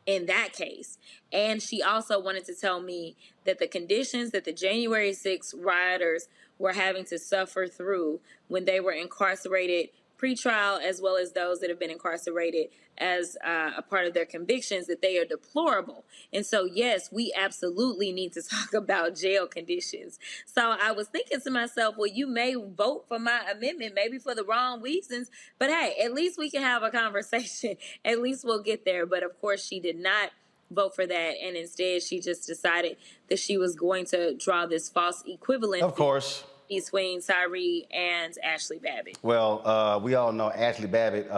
in that case. And she also wanted to tell me that the conditions that the January 6th rioters were having to suffer through when they were incarcerated pretrial, as well as those that have been incarcerated as a part of their convictions, that they are deplorable. And so, yes, we absolutely need to talk about jail conditions. So I was thinking to myself, well, you may vote for my amendment, maybe for the wrong reasons, but hey, at least we can have a conversation. At least we'll get there. But of course, she did not vote for that. And instead, she just decided that she was going to draw this false equivalence. Of course. Between Tyree and Ashley Babbitt. Well, we all know Ashley Babbitt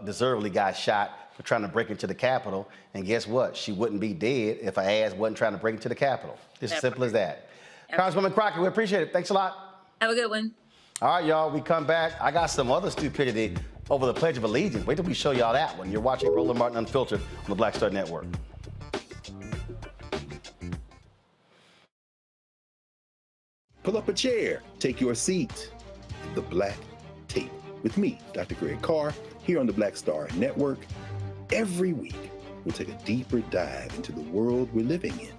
deservedly got shot for trying to break into the Capitol. And guess what? She wouldn't be dead if her ass wasn't trying to break into the Capitol. It's as simple as that. Congresswoman Crockett, we appreciate it. Thanks a lot. Have a good one. All right, y'all, we come back. I got some other stupidity over the Pledge of Allegiance. Wait till we show y'all that one. You're watching Roland Martin Unfiltered on the Black Star Network. Pull up a chair, take your seat at the Black Table with me, Dr. Greg Carr, here on the Black Star Network. Every week, we'll take a deeper dive into the world we're living in.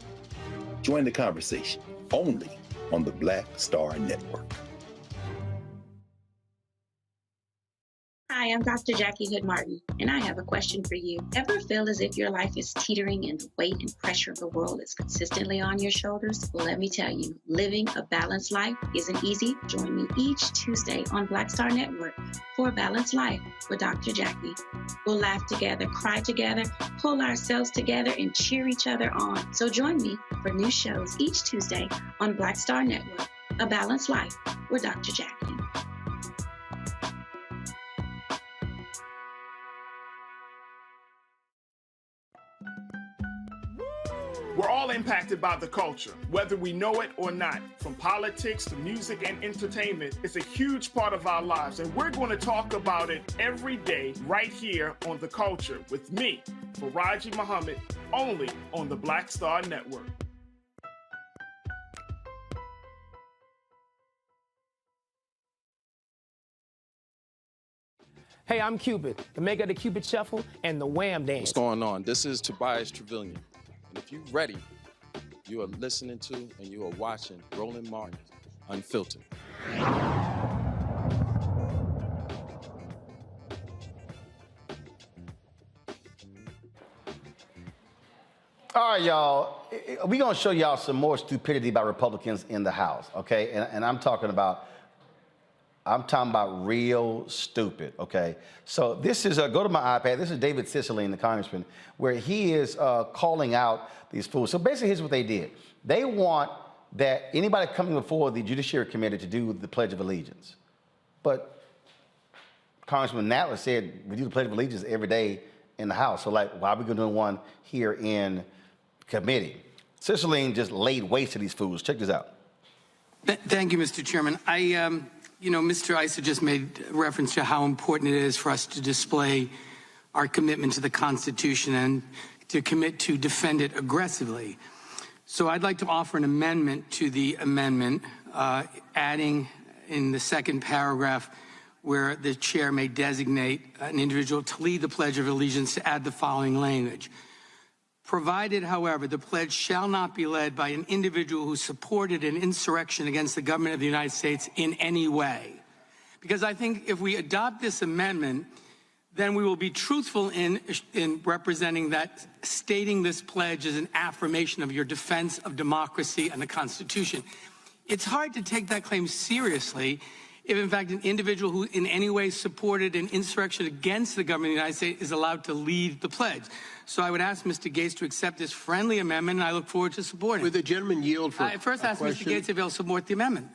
Join the conversation only on the Black Star Network. Hi, I'm Dr. Jackie Hood Martin, and I have a question for you. Ever feel as if your life is teetering and the weight and pressure of the world is consistently on your shoulders? Well, let me tell you, living a balanced life isn't easy. Join me each Tuesday on Black Star Network for A Balanced Life with Dr. Jackie. We'll laugh together, cry together, pull ourselves together, and cheer each other on. So join me for new shows each Tuesday on Black Star Network, A Balanced Life with Dr. Jackie. We're all impacted by the culture, whether we know it or not. From politics to music and entertainment, it's a huge part of our lives, and we're going to talk about it every day right here on The Culture with me, Faraji Muhammad, only on the Black Star Network. Hey, I'm Cupid, the maker of the Cupid Shuffle and the Wham Dance. What's going on? This is Tobias Trevelyan. And if you're ready, you are listening to and you are watching Roland Martin Unfiltered. All right, y'all. We're going to show y'all some more stupidity by Republicans in the House, okay? And I'm talking about real stupid, okay? So this is, go to my iPad. This is David Cicilline, the congressman, where he is calling out these fools. So basically, here's what they did. They want that anybody coming before the Judiciary Committee to do the Pledge of Allegiance. But Congressman Nadler said we do the Pledge of Allegiance every day in the House. So, like, why are we going to do one here in committee? Cicilline just laid waste to these fools. Check this out. Thank you, Mr. Chairman. You know, Mr. Issa just made reference to how important it is for us to display our commitment to the Constitution and to commit to defend it aggressively. So I'd like to offer an amendment to the amendment, adding in the second paragraph where the chair may designate an individual to lead the Pledge of Allegiance, to add the following language. Provided, however, the pledge shall not be led by an individual who supported an insurrection against the government of the United States in any way. Because I think if we adopt this amendment, then we will be truthful in representing that stating this pledge is an affirmation of your defense of democracy and the Constitution. It's hard to take that claim seriously if, in fact, an individual who in any way supported an insurrection against the government of the United States is allowed to lead the pledge. So I would ask Mr. Gaetz to accept this friendly amendment, and I look forward to supporting it. Would the gentleman yield for first ask Mr. Gaetz if he'll support the amendment,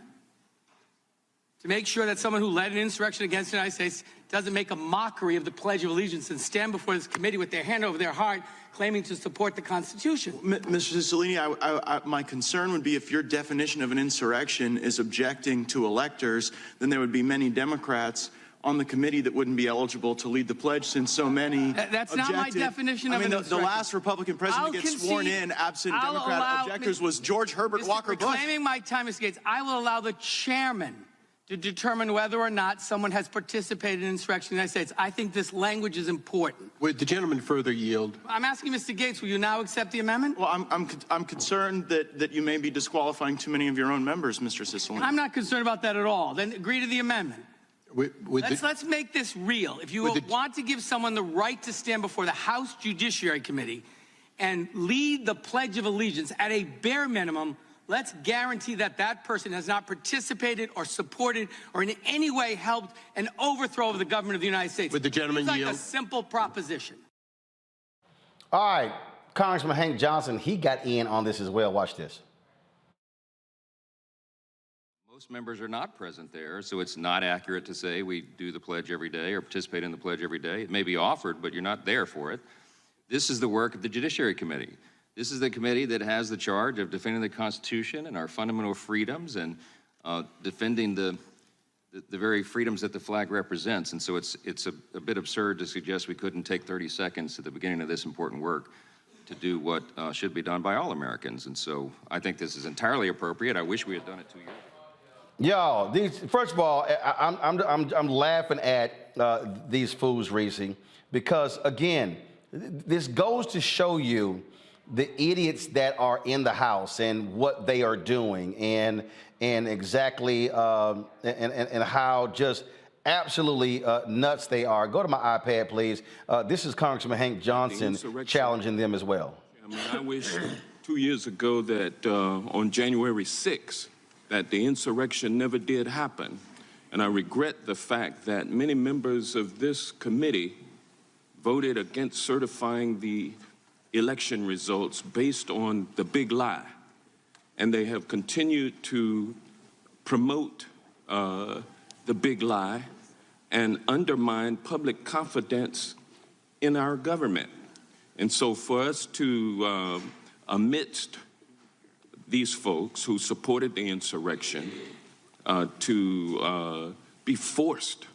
to make sure that someone who led an insurrection against the United States doesn't make a mockery of the Pledge of Allegiance and stand before this committee with their hand over their heart claiming to support the Constitution. Mr. Cicilline, my concern would be if your definition of an insurrection is objecting to electors, then there would be many Democrats on the committee that wouldn't be eligible to lead the pledge, since so many That's objected. not my definition of an insurrection. The last Republican president to get sworn in absent Democrat objectors was George Herbert Walker Bush. Reclaiming my time, Mr. Gaetz, I will allow the chairman to determine whether or not someone has participated in insurrection in the United States. I think this language is important. Would the gentleman further yield? I'm asking Mr. Gaetz, will you now accept the amendment? Well, I'm concerned that you may be disqualifying too many of your own members, Mr. Cicilline. I'm not concerned about that at all. Then agree to the amendment. Let's make this real. If you want to give someone the right to stand before the House Judiciary Committee and lead the Pledge of Allegiance, at a bare minimum, let's guarantee that that person has not participated or supported or in any way helped an overthrow of the government of the United States. Would the gentleman yield? yield? It's like a simple proposition. All right, Congressman Hank Johnson, he got in on this as well. Watch this. Most members are not present there, so it's not accurate to say we do the pledge every day or participate in the pledge every day. It may be offered, but you're not there for it. This is the work of the Judiciary Committee. This is the committee that has the charge of defending the Constitution and our fundamental freedoms and defending the the very freedoms that the flag represents. And so it's a bit absurd to suggest we couldn't take 30 seconds at the beginning of this important work to do what should be done by all Americans. And so I think this is entirely appropriate. I wish we had done it 2 years ago. Y'all, first of all, I'm laughing at these fools, Reese, because again, this goes to show you the idiots that are in the House and what they are doing, and exactly and how just absolutely nuts they are. Go to my iPad, please. This is Congressman Hank Johnson challenging them as well. I wish 2 years ago that on January 6th, that the insurrection never did happen. And I regret the fact that many members of this committee voted against certifying the election results based on the big lie. And they have continued to promote the big lie and undermine public confidence in our government. And so for us to, amidst these folks who supported the insurrection, to be forced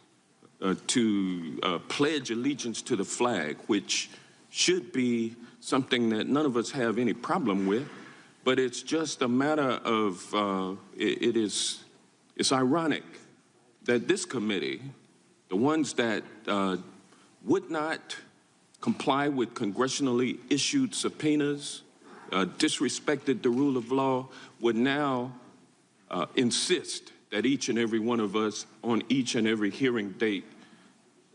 to pledge allegiance to the flag, which should be something that none of us have any problem with, but it's just a matter of, it's ironic that this committee, the ones that would not comply with congressionally issued subpoenas, disrespected the rule of law, would now insist that each and every one of us on each and every hearing date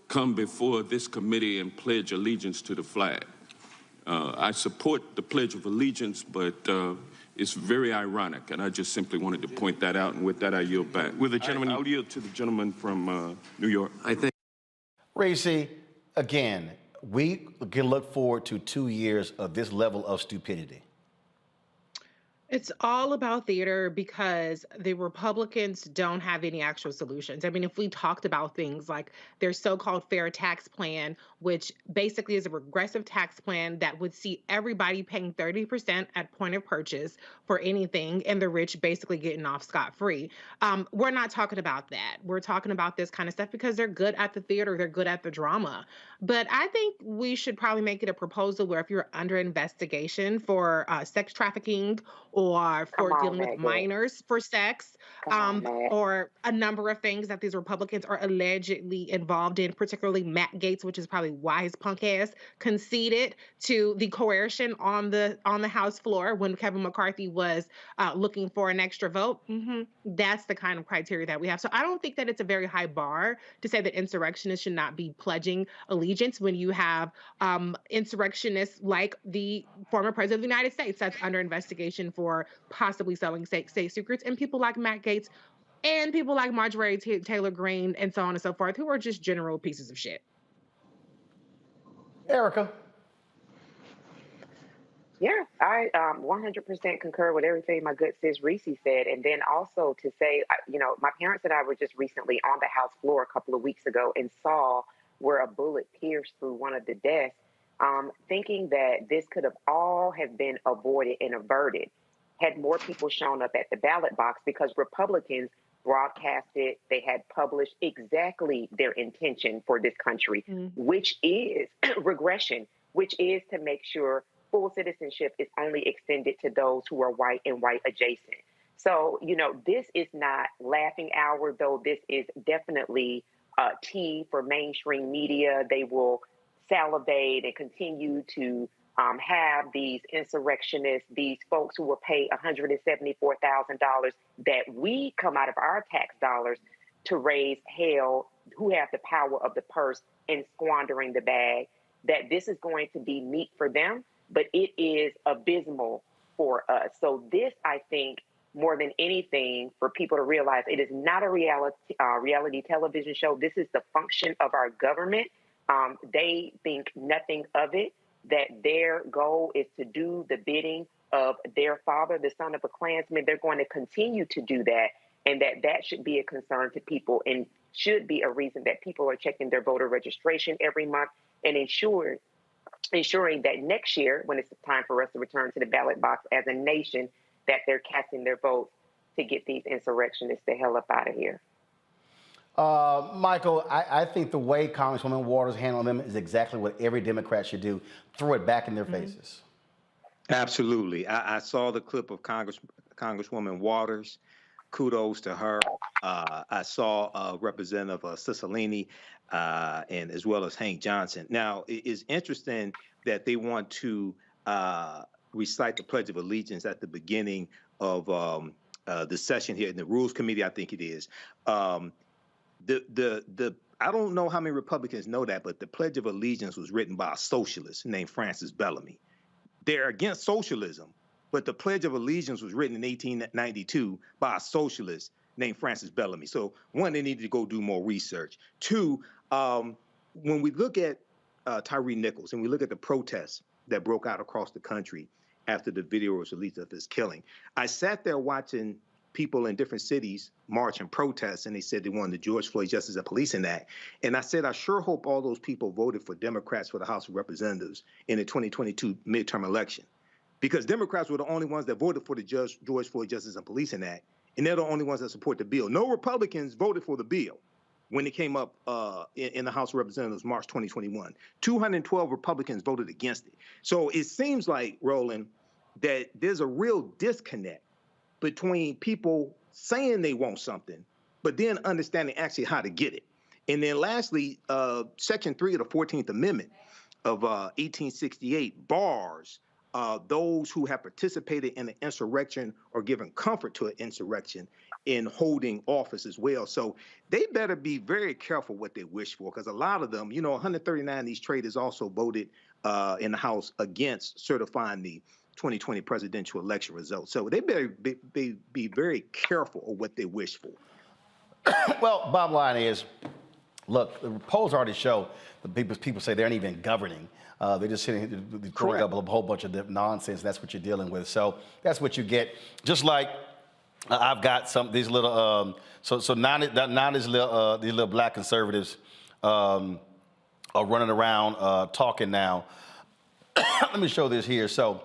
come before this committee and pledge allegiance to the flag. I support the Pledge of Allegiance, but it's very ironic, and I just simply wanted to point that out, and with that, I yield back. With the gentleman, I'll yield to the gentleman from New York. I think. Racy, again, we can look forward to 2 years of this level of stupidity. It's all about theater because the Republicans don't have any actual solutions. I mean, if we talked about things like their so-called fair tax plan, which basically is a regressive tax plan that would see everybody paying 30% at point of purchase for anything and the rich basically getting off scot-free. We're not talking about that. We're talking about this kind of stuff because they're good at the theater, they're good at the drama. But I think we should probably make it a proposal where if you're under investigation for sex trafficking or for dealing with minors for sex, or a number of things that these Republicans are allegedly involved in, particularly Matt Gaetz, which is probably why his punk ass conceded to the coercion on the House floor when Kevin McCarthy was looking for an extra vote. That's the kind of criteria that we have. So I don't think that it's a very high bar to say that insurrectionists should not be pledging allegiance when you have insurrectionists like the former president of the United States that's under investigation for possibly selling state secrets, and people like Matt Gaetz and people like Marjorie Taylor Greene and so on and so forth, who are just general pieces of shit. Erica. Yeah, I 100% concur with everything my good sis Reese said. And then also to say, my parents and I were just recently on the House floor a couple of weeks ago and saw where a bullet pierced through one of the desks, thinking that this could have all have been avoided and averted had more people shown up at the ballot box, because Republicans broadcasted, they had published exactly their intention for this country, which is regression, which is to make sure full citizenship is only extended to those who are white and white adjacent. So, this is not laughing hour, though this is definitely tea for mainstream media. They will salivate and continue to have these insurrectionists, these folks who will pay $174,000 that we come out of our tax dollars to raise hell, who have the power of the purse and squandering the bag, that this is going to be meat for them, but it is abysmal for us. So this, I think, more than anything, for people to realize it is not a reality television show. This is the function of our government. They think nothing of it, that their goal is to do the bidding of their father, the son of a Klansman. They're going to continue to do that, and that should be a concern to people and should be a reason that people are checking their voter registration every month and ensuring that next year, when it's time for us to return to the ballot box as a nation, that they're casting their votes to get these insurrectionists the hell up out of here. Michael, I think the way Congresswoman Waters handled them is exactly what every Democrat should do. Throw it back in their faces. Absolutely. I saw the clip of Congresswoman Waters. Kudos to her. I saw Representative Cicilline and as well as Hank Johnson. Now, it is interesting that they want to recite the Pledge of Allegiance at the beginning of the session here in the Rules Committee, I think it is. I don't know how many Republicans know that, but the Pledge of Allegiance was written by a socialist named Francis Bellamy. They're against socialism, but the Pledge of Allegiance was written in 1892 by a socialist named Francis Bellamy. So one, they needed to go do more research. Two, when we look at Tyree Nichols and we look at the protests that broke out across the country after the video was released of his killing, I sat there watching people in different cities march and protest, and they said they wanted the George Floyd Justice and Policing Act. And I said, I sure hope all those people voted for Democrats for the House of Representatives in the 2022 midterm election, because Democrats were the only ones that voted for the George Floyd Justice and Policing Act, and they're the only ones that support the bill. No Republicans voted for the bill when it came up in the House of Representatives March 2021. 212 Republicans voted against it. So it seems like, Roland, that there's a real disconnect between people saying they want something, but then understanding actually how to get it. And then lastly, Section 3 of the 14th Amendment of 1868 bars those who have participated in an insurrection or given comfort to an insurrection in holding office as well. So they better be very careful what they wish for, because a lot of them, 139 of these traitors also voted in the House against certifying the 2020 presidential election results. So they better be very careful of what they wish for. Well, bottom line is, look, the polls already show that people say they aren't even governing. They're just sitting here throwing up a whole bunch of nonsense. That's what you're dealing with. So that's what you get. Just like I've got these little, now these little black conservatives are running around talking now. Let me show this here. So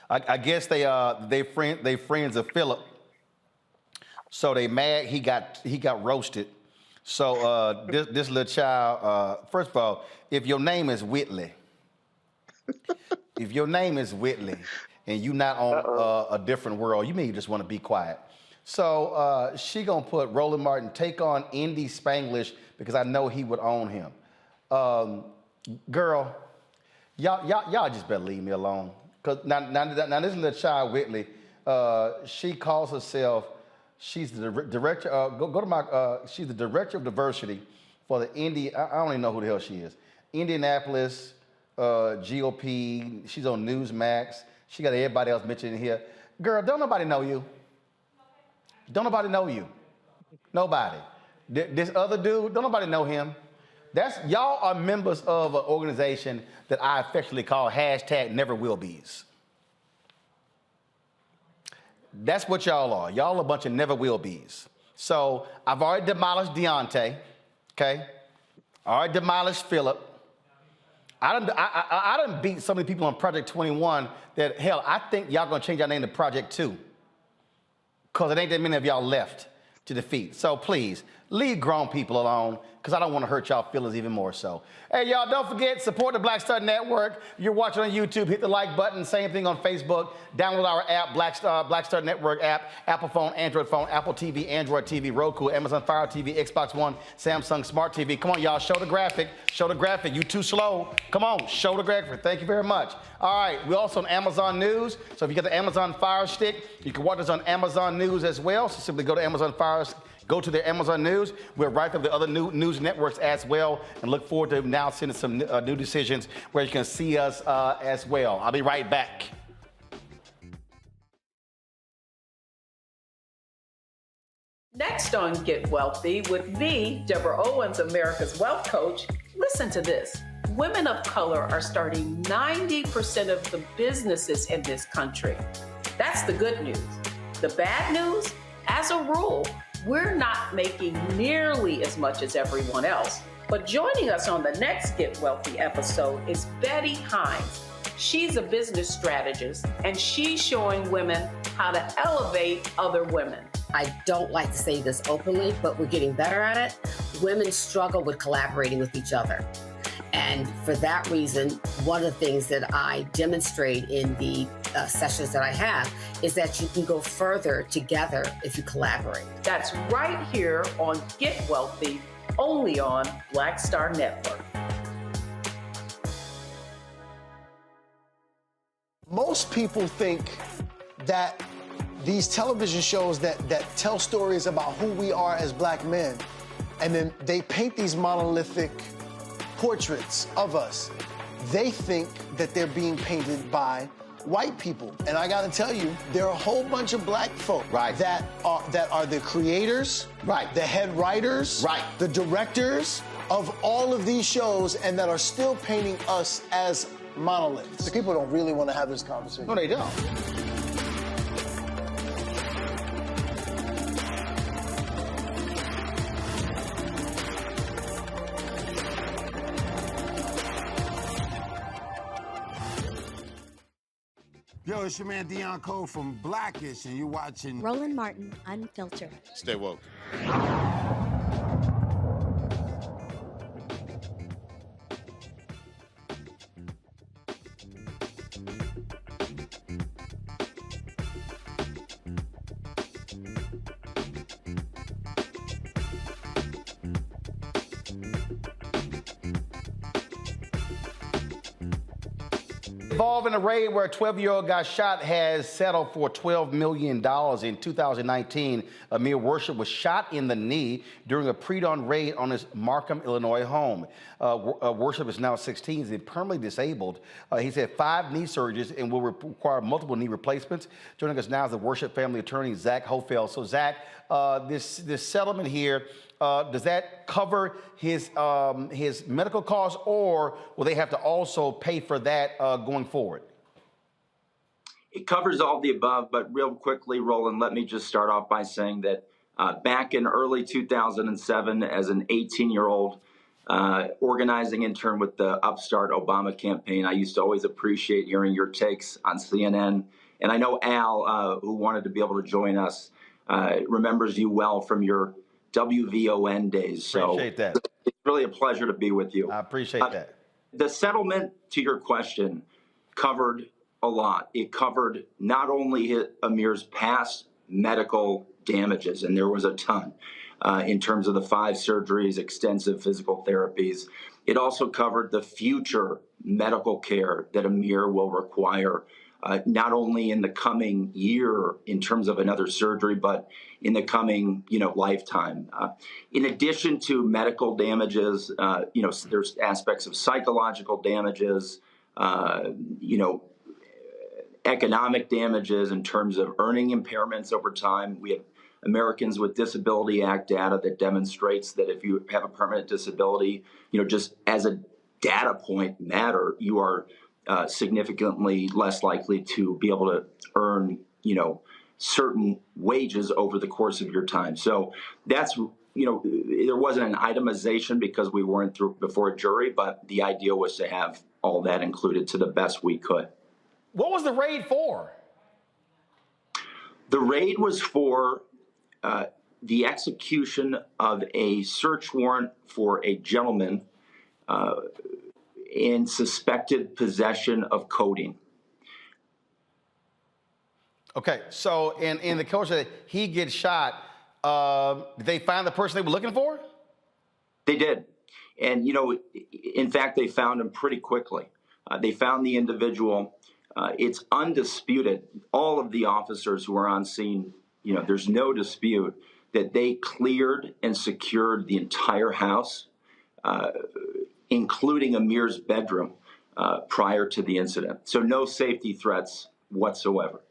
I guess they friends of Philip. So they mad he got roasted. So this little child, first of all, if your name is Whitley, and you not on a different world, you may just want to be quiet. So she gonna put Roland Martin, take on Indy Spanglish, because I know he would own him. Girl, y'all just better leave me alone. Cause now this little child Whitley, she calls herself, she's the director. Go to my. She's the director of diversity for the I don't even know who the hell she is. Indianapolis GOP. She's on Newsmax. She got everybody else mentioned in here. Girl, don't nobody know you. Don't nobody know you. Nobody. This other dude, don't nobody know him. Y'all are members of an organization that I affectionately call #NeverWillBe's. That's what y'all are. Y'all a bunch of never will be's. So I've already demolished Deontay, okay? I already demolished Philip. I done beat so many people on Project 21 that, hell, I think y'all gonna change your name to Project 2, because it ain't that many of y'all left to defeat. So please, leave grown people alone, because I don't want to hurt y'all feelings even more so. Hey, y'all, don't forget, support the Black Star Network. You're watching on YouTube, hit the like button. Same thing on Facebook. Download our app, Black Star Network app, Apple phone, Android phone, Apple TV, Android TV, Roku, Amazon Fire TV, Xbox One, Samsung Smart TV. Come on, y'all, show the graphic. Show the graphic. You too slow. Come on, show the graphic. Thank you very much. All right, we're also on Amazon News. So if you got the Amazon Fire Stick, you can watch us on Amazon News as well. So simply go to Amazon Fire Stick. Go to their Amazon News. We're right up the other news networks as well, and look forward to now sending some new decisions where you can see us as well. I'll be right back. Next on Get Wealthy with me, Deborah Owens, America's Wealth Coach. Listen to this. Women of color are starting 90% of the businesses in this country. That's the good news. The bad news, as a rule, we're not making nearly as much as everyone else. But joining us on the next Get Wealthy episode is Betty Hines. She's a business strategist, and she's showing women how to elevate other women. I don't like to say this openly, but we're getting better at it. Women struggle with collaborating with each other. And for that reason, one of the things that I demonstrate in the sessions that I have is that you can go further together if you collaborate. That's right here on Get Wealthy, only on Black Star Network. Most people think that these television shows that tell stories about who we are as black men, and then they paint these monolithic portraits of us. They think that they're being painted by white people. And I gotta tell you, there are a whole bunch of black folk that are the creators, the head writers, the directors of all of these shows, and that are still painting us as monoliths. The people don't really want to have this conversation. No, they don't. Yo, it's your man Dion Cole from Blackish, and you're watching Roland Martin, Unfiltered. Stay woke. Involved in a raid where a 12-year-old got shot has settled for $12 million. In 2019, Amir Worship was shot in the knee during a pre-dawn raid on his Markham, Illinois home. Worship is now 16. He's permanently disabled. He's had 5 knee surgeries and will require multiple knee replacements. Joining us now is the Worship family attorney, Zach Hofeld. So, Zach, this settlement here, does that cover his medical costs, or will they have to also pay for that going forward? It covers all the above, but real quickly, Roland, let me just start off by saying that back in early 2007, as an 18-year-old organizing intern with the Upstart Obama campaign, I used to always appreciate hearing your takes on CNN. And I know Al, who wanted to be able to join us, remembers you well from your WVON days. So appreciate that. It's really a pleasure to be with you. I appreciate that. The settlement, to your question, covered a lot. It covered not only Amir's past medical damages, and there was a ton in terms of the 5 surgeries, extensive physical therapies. It also covered the future medical care that Amir will require, not only in the coming year in terms of another surgery, but in the coming, lifetime. In addition to medical damages, there's aspects of psychological damages, economic damages in terms of earning impairments over time. We have Americans with Disability Act data that demonstrates that if you have a permanent disability, just as a data point matter, you are significantly less likely to be able to earn, certain wages over the course of your time. So that's, there wasn't an itemization because we weren't through before a jury, but the idea was to have all that included to the best we could. What was the raid for? The raid was for the execution of a search warrant for a gentleman in suspected possession of codeine. Okay, so in the course that he gets shot, did they find the person they were looking for? They did. And, in fact, they found him pretty quickly. They found the individual. It's undisputed. All of the officers who were on scene, there's no dispute that they cleared and secured the entire house, including Amir's bedroom, prior to the incident. So no safety threats whatsoever.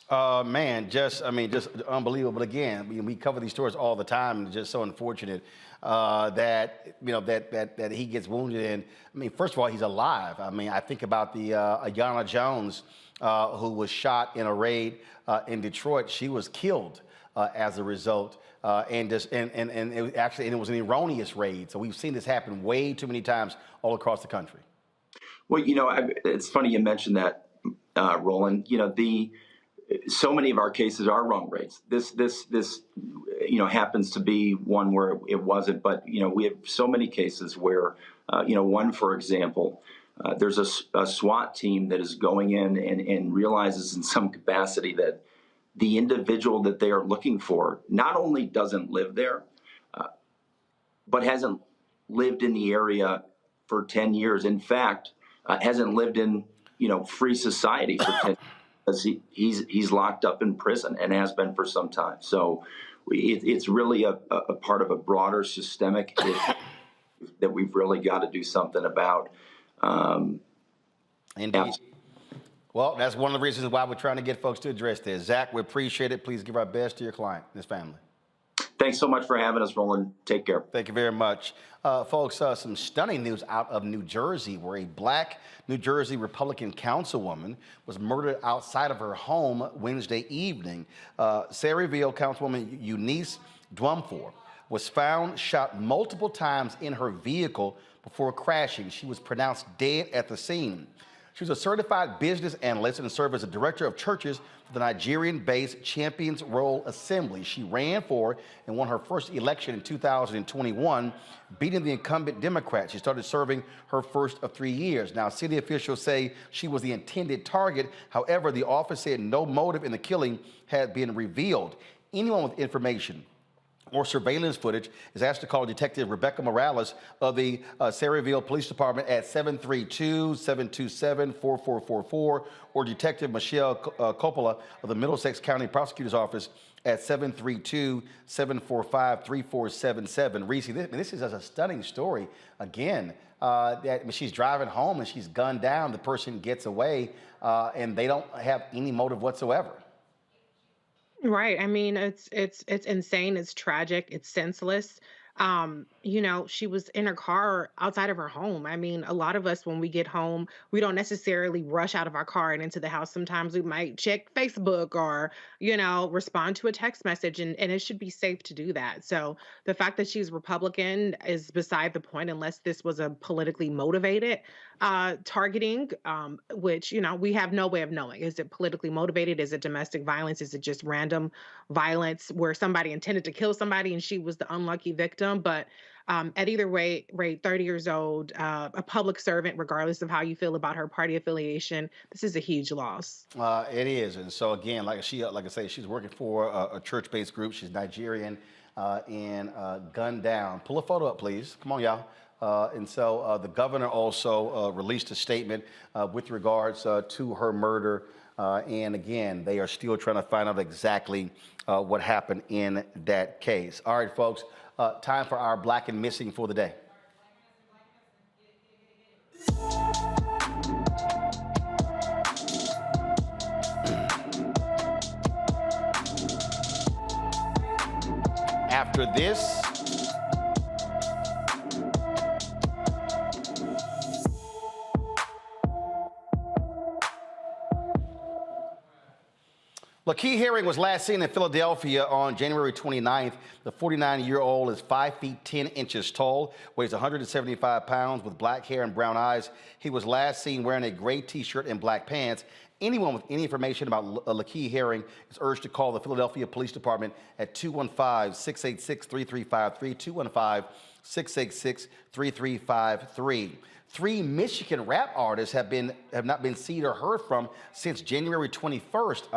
Just unbelievable. But again, we cover these stories all the time, and it's just so unfortunate that he gets wounded. And first of all, he's alive. I think about the Ayanna Jones, who was shot in a raid in Detroit. She was killed as a result, and it was an erroneous raid. So we've seen this happen way too many times all across the country. Well, it's funny you mentioned that, Roland. so many of our cases are wrong rates. This happens to be one where it wasn't, but we have so many cases where one, for example, there's a SWAT team that is going in and realizes in some capacity that the individual that they are looking for not only doesn't live there, but hasn't lived in the area for 10 years. In fact, hasn't lived in free society for 10 years. Because he's locked up in prison and has been for some time. So it's really a part of a broader systemic issue that we've really got to do something about. Indeed. Well, that's one of the reasons why we're trying to get folks to address this. Zach, we appreciate it. Please give our best to your client and his family. Thanks so much for having us, Roland. Take care. Thank you very much. Folks, some stunning news out of New Jersey, where a black New Jersey Republican councilwoman was murdered outside of her home Wednesday evening. Sayreville Councilwoman Eunice Dwumfor was found shot multiple times in her vehicle before crashing. She was pronounced dead at the scene. She was a certified business analyst and served as a director of churches for the Nigerian-based Champions Roll Assembly. She ran for and won her first election in 2021, beating the incumbent Democrat. She started serving her first of 3 years. Now, city officials say she was the intended target. However, the office said no motive in the killing had been revealed. Anyone with information or surveillance footage is asked to call Detective Rebecca Morales of the Sayreville Police Department at 732-727-4444 or Detective Michelle Coppola of the Middlesex County Prosecutor's Office at 732-745-3477. Reese, this is a stunning story. Again, that she's driving home and she's gunned down. The person gets away and they don't have any motive whatsoever. Right. I mean, it's insane. It's tragic. It's senseless. She was in her car outside of her home. I mean, a lot of us, when we get home, we don't necessarily rush out of our car and into the house. Sometimes we might check Facebook or, respond to a text message, and it should be safe to do that. So the fact that she's Republican is beside the point, unless this was a politically motivated targeting, which, we have no way of knowing. Is it politically motivated? Is it domestic violence? Is it just random violence where somebody intended to kill somebody and she was the unlucky victim? But at either rate, 30 years old, a public servant, regardless of how you feel about her party affiliation, this is a huge loss. It is. And so again, like I say, she's working for a church-based group. She's Nigerian and gunned down. Pull a photo up, please. Come on, y'all. And so the governor also released a statement with regards to her murder. And again, they are still trying to find out exactly what happened in that case. All right, folks, time for our Black and Missing for the day. After this, Lakeith Herring was last seen in Philadelphia on January 29th. The 49-year-old is 5 feet 10 inches tall, weighs 175 pounds, with black hair and brown eyes. He was last seen wearing a gray T-shirt and black pants. Anyone with any information about Lakeith Herring is urged to call the Philadelphia Police Department at 215-686-3353, 215-686-3353. 3 Michigan rap artists have not been seen or heard from since January 21st.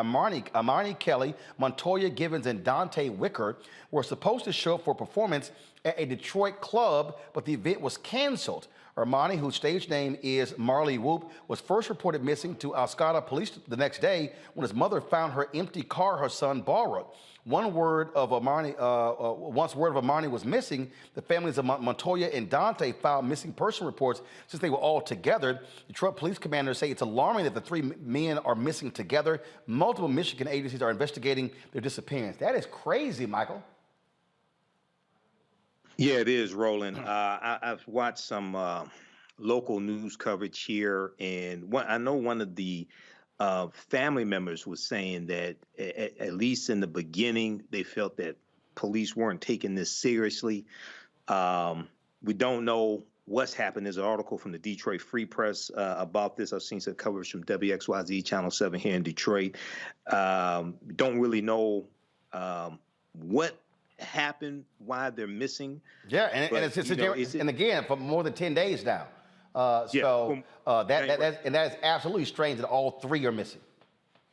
Amani Kelly, Montoya Givens, and Dante Wicker were supposed to show up for a performance at a Detroit club, but the event was canceled. Armani, whose stage name is Marley Whoop, was first reported missing to Alscada police the next day when his mother found her empty car her son borrowed. Once word of Armani was missing, the families of Montoya and Dante filed missing person reports since they were all together. Detroit police commanders say it's alarming that the 3 men are missing together. Multiple Michigan agencies are investigating their disappearance. That is crazy, Michael. Yeah, it is, Roland. I've watched some local news coverage here, and I know one of the family members was saying that at least in the beginning, they felt that police weren't taking this seriously. We don't know what's happened. There's an article from the Detroit Free Press about this. I've seen some coverage from WXYZ Channel 7 here in Detroit. Don't really know what happened, why they're missing. Yeah, and again, for more than 10 days now. That is absolutely strange that all three are missing.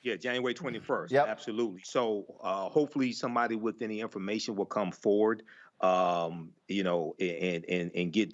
Yeah, January 21st. Yep. Absolutely. So hopefully somebody with any information will come forward, and get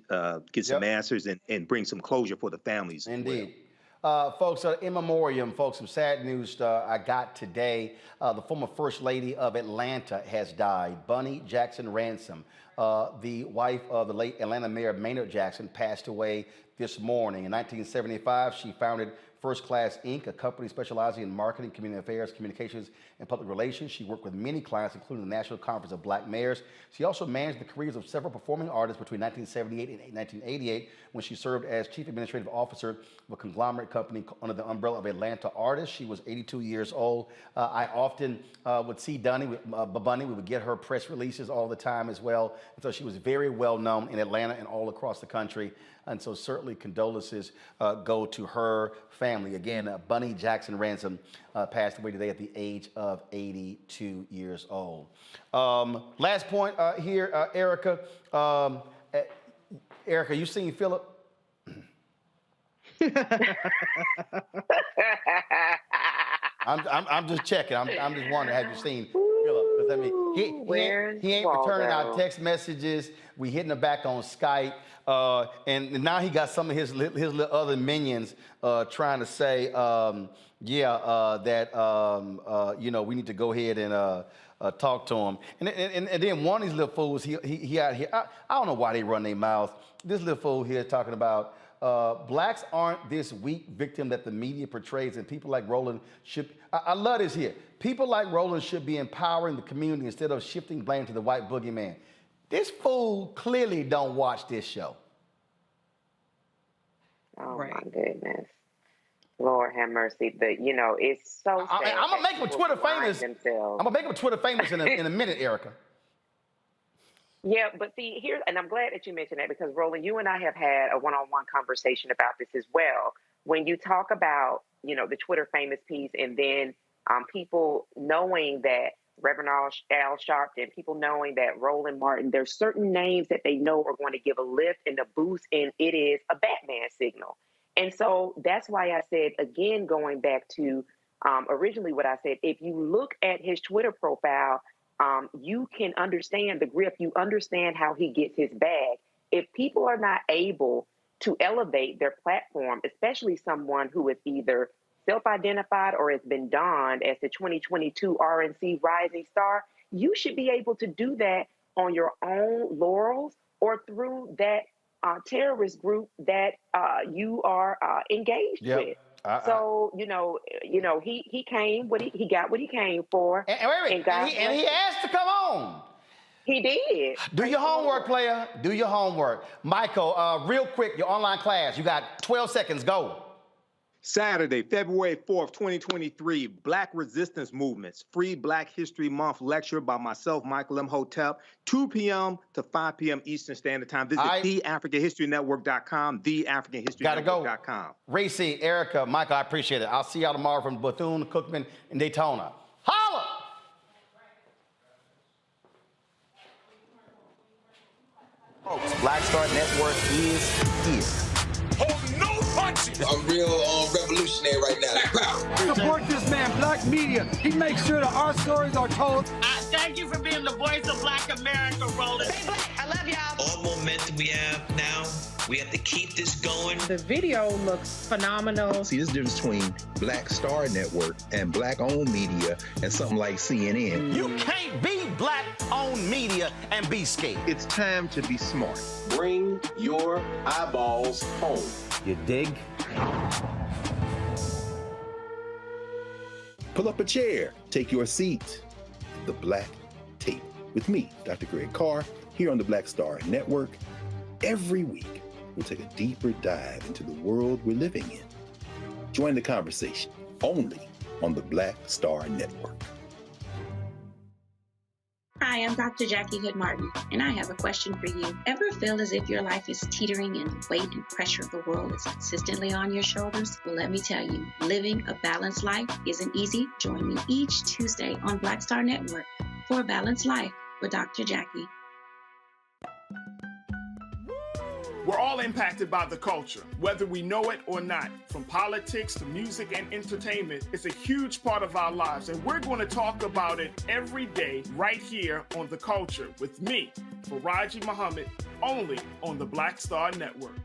some answers and bring some closure for the families. Indeed. Folks, in memoriam, folks, some sad news I got today. The former First Lady of Atlanta has died. Bunny Jackson Ransom, the wife of the late Atlanta Mayor Maynard Jackson, passed away this morning. In 1975, she founded First Class Inc., a company specializing in marketing, community affairs, communications, and public relations. She worked with many clients, including the National Conference of Black Mayors. She also managed the careers of several performing artists between 1978 and 1988, when she served as Chief Administrative Officer of a conglomerate company under the umbrella of Atlanta Artists. She was 82 years old. I often would see Bunny. We would get her press releases all the time as well. And so she was very well known in Atlanta and all across the country. And so certainly condolences go to her family. Again, Bunny Jackson Ransom passed away today at the age of 82 years old. Last point here, Erica. Erica, you seen Philip? I'm just checking. I'm just wondering, have you seen Philip? Because I mean, he ain't returning our text messages. We hitting him back on Skype. And now he got some of his little other minions trying to say, we need to go ahead and talk to him. And then one of these little fools, he out here, I don't know why they run their mouth. This little fool here talking about blacks aren't this weak victim that the media portrays, and people like Roland should. I love this here. People like Roland should be empowering the community instead of shifting blame to the white boogeyman. This fool clearly don't watch this show. Oh, my goodness. Lord have mercy. It's so sad. I'm going to make him Twitter famous. I'm going to make him Twitter famous in a minute, Erica. Yeah, but see, and I'm glad that you mentioned that, because, Roland, you and I have had a one-on-one conversation about this as well. When you talk about, the Twitter famous piece, and then people knowing that Reverend Al Sharpton, people knowing that Roland Martin, there's certain names that they know are going to give a lift and a boost, and it is a Batman signal. And so that's why I said, again, going back to originally what I said, if you look at his Twitter profile, you can understand the grip. You understand how he gets his bag. If people are not able to elevate their platform, especially someone who is either self-identified or has been donned as the 2022 RNC Rising Star, you should be able to do that on your own laurels or through that terrorist group that you are engaged with. So he came. He got what he came for, and he asked to come on. He did. Do your homework, player. Do your homework, Michael. Real quick, your online class. You got 12 seconds. Go. Saturday, February 4th, 2023, Black Resistance Movements, free Black History Month lecture by myself, Michael M. Hotep, 2 p.m. to 5 p.m. Eastern Standard Time. Visit theafricanhistorynetwork.com, theafricanhistorynetwork.com. Race, Erica, Michael, I appreciate it. I'll see y'all tomorrow from Bethune-Cookman and Daytona. Holla! Folks, Black Star Network is here. Oh, no punches! I'm real revolutionary right now. Support this man, Black Media. He makes sure that our stories are told. Thank you for being the voice of Black America, Roland. Stay black. I love y'all. All momentum we have now, we have to keep this going. The video looks phenomenal. See, this difference between Black Star Network and Black-owned media and something like CNN. You can't be Black-owned media and be scared. It's time to be smart. Bring your eyeballs home. You dig? Pull up a chair. Take your seat. The Black Tape with me, Dr. Greg Carr, here on the Black Star Network. Every week, we'll take a deeper dive into the world we're living in. Join the conversation only on the Black Star Network. Hi, Hi, I'm Dr. Jackie Hood Martin, and I have a question for you. Ever feel as if your life is teetering and the weight and pressure of the world is consistently on your shoulders? Well, let me tell you, living a balanced life isn't easy. Join me each Tuesday on Black Star Network for A Balanced Life with Dr. Jackie. We're all impacted by the culture, whether we know it or not. From politics to music and entertainment, it's a huge part of our lives, and we're going to talk about it every day right here on The Culture with me, Faraji Muhammad, only on the Black Star Network.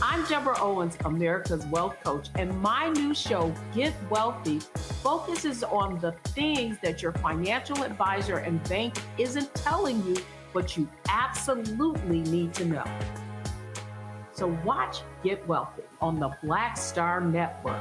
I'm Deborah Owens, America's Wealth Coach, and my new show, Get Wealthy, focuses on the things that your financial advisor and bank isn't telling you, but you absolutely need to know. So watch Get Wealthy on the Black Star Network.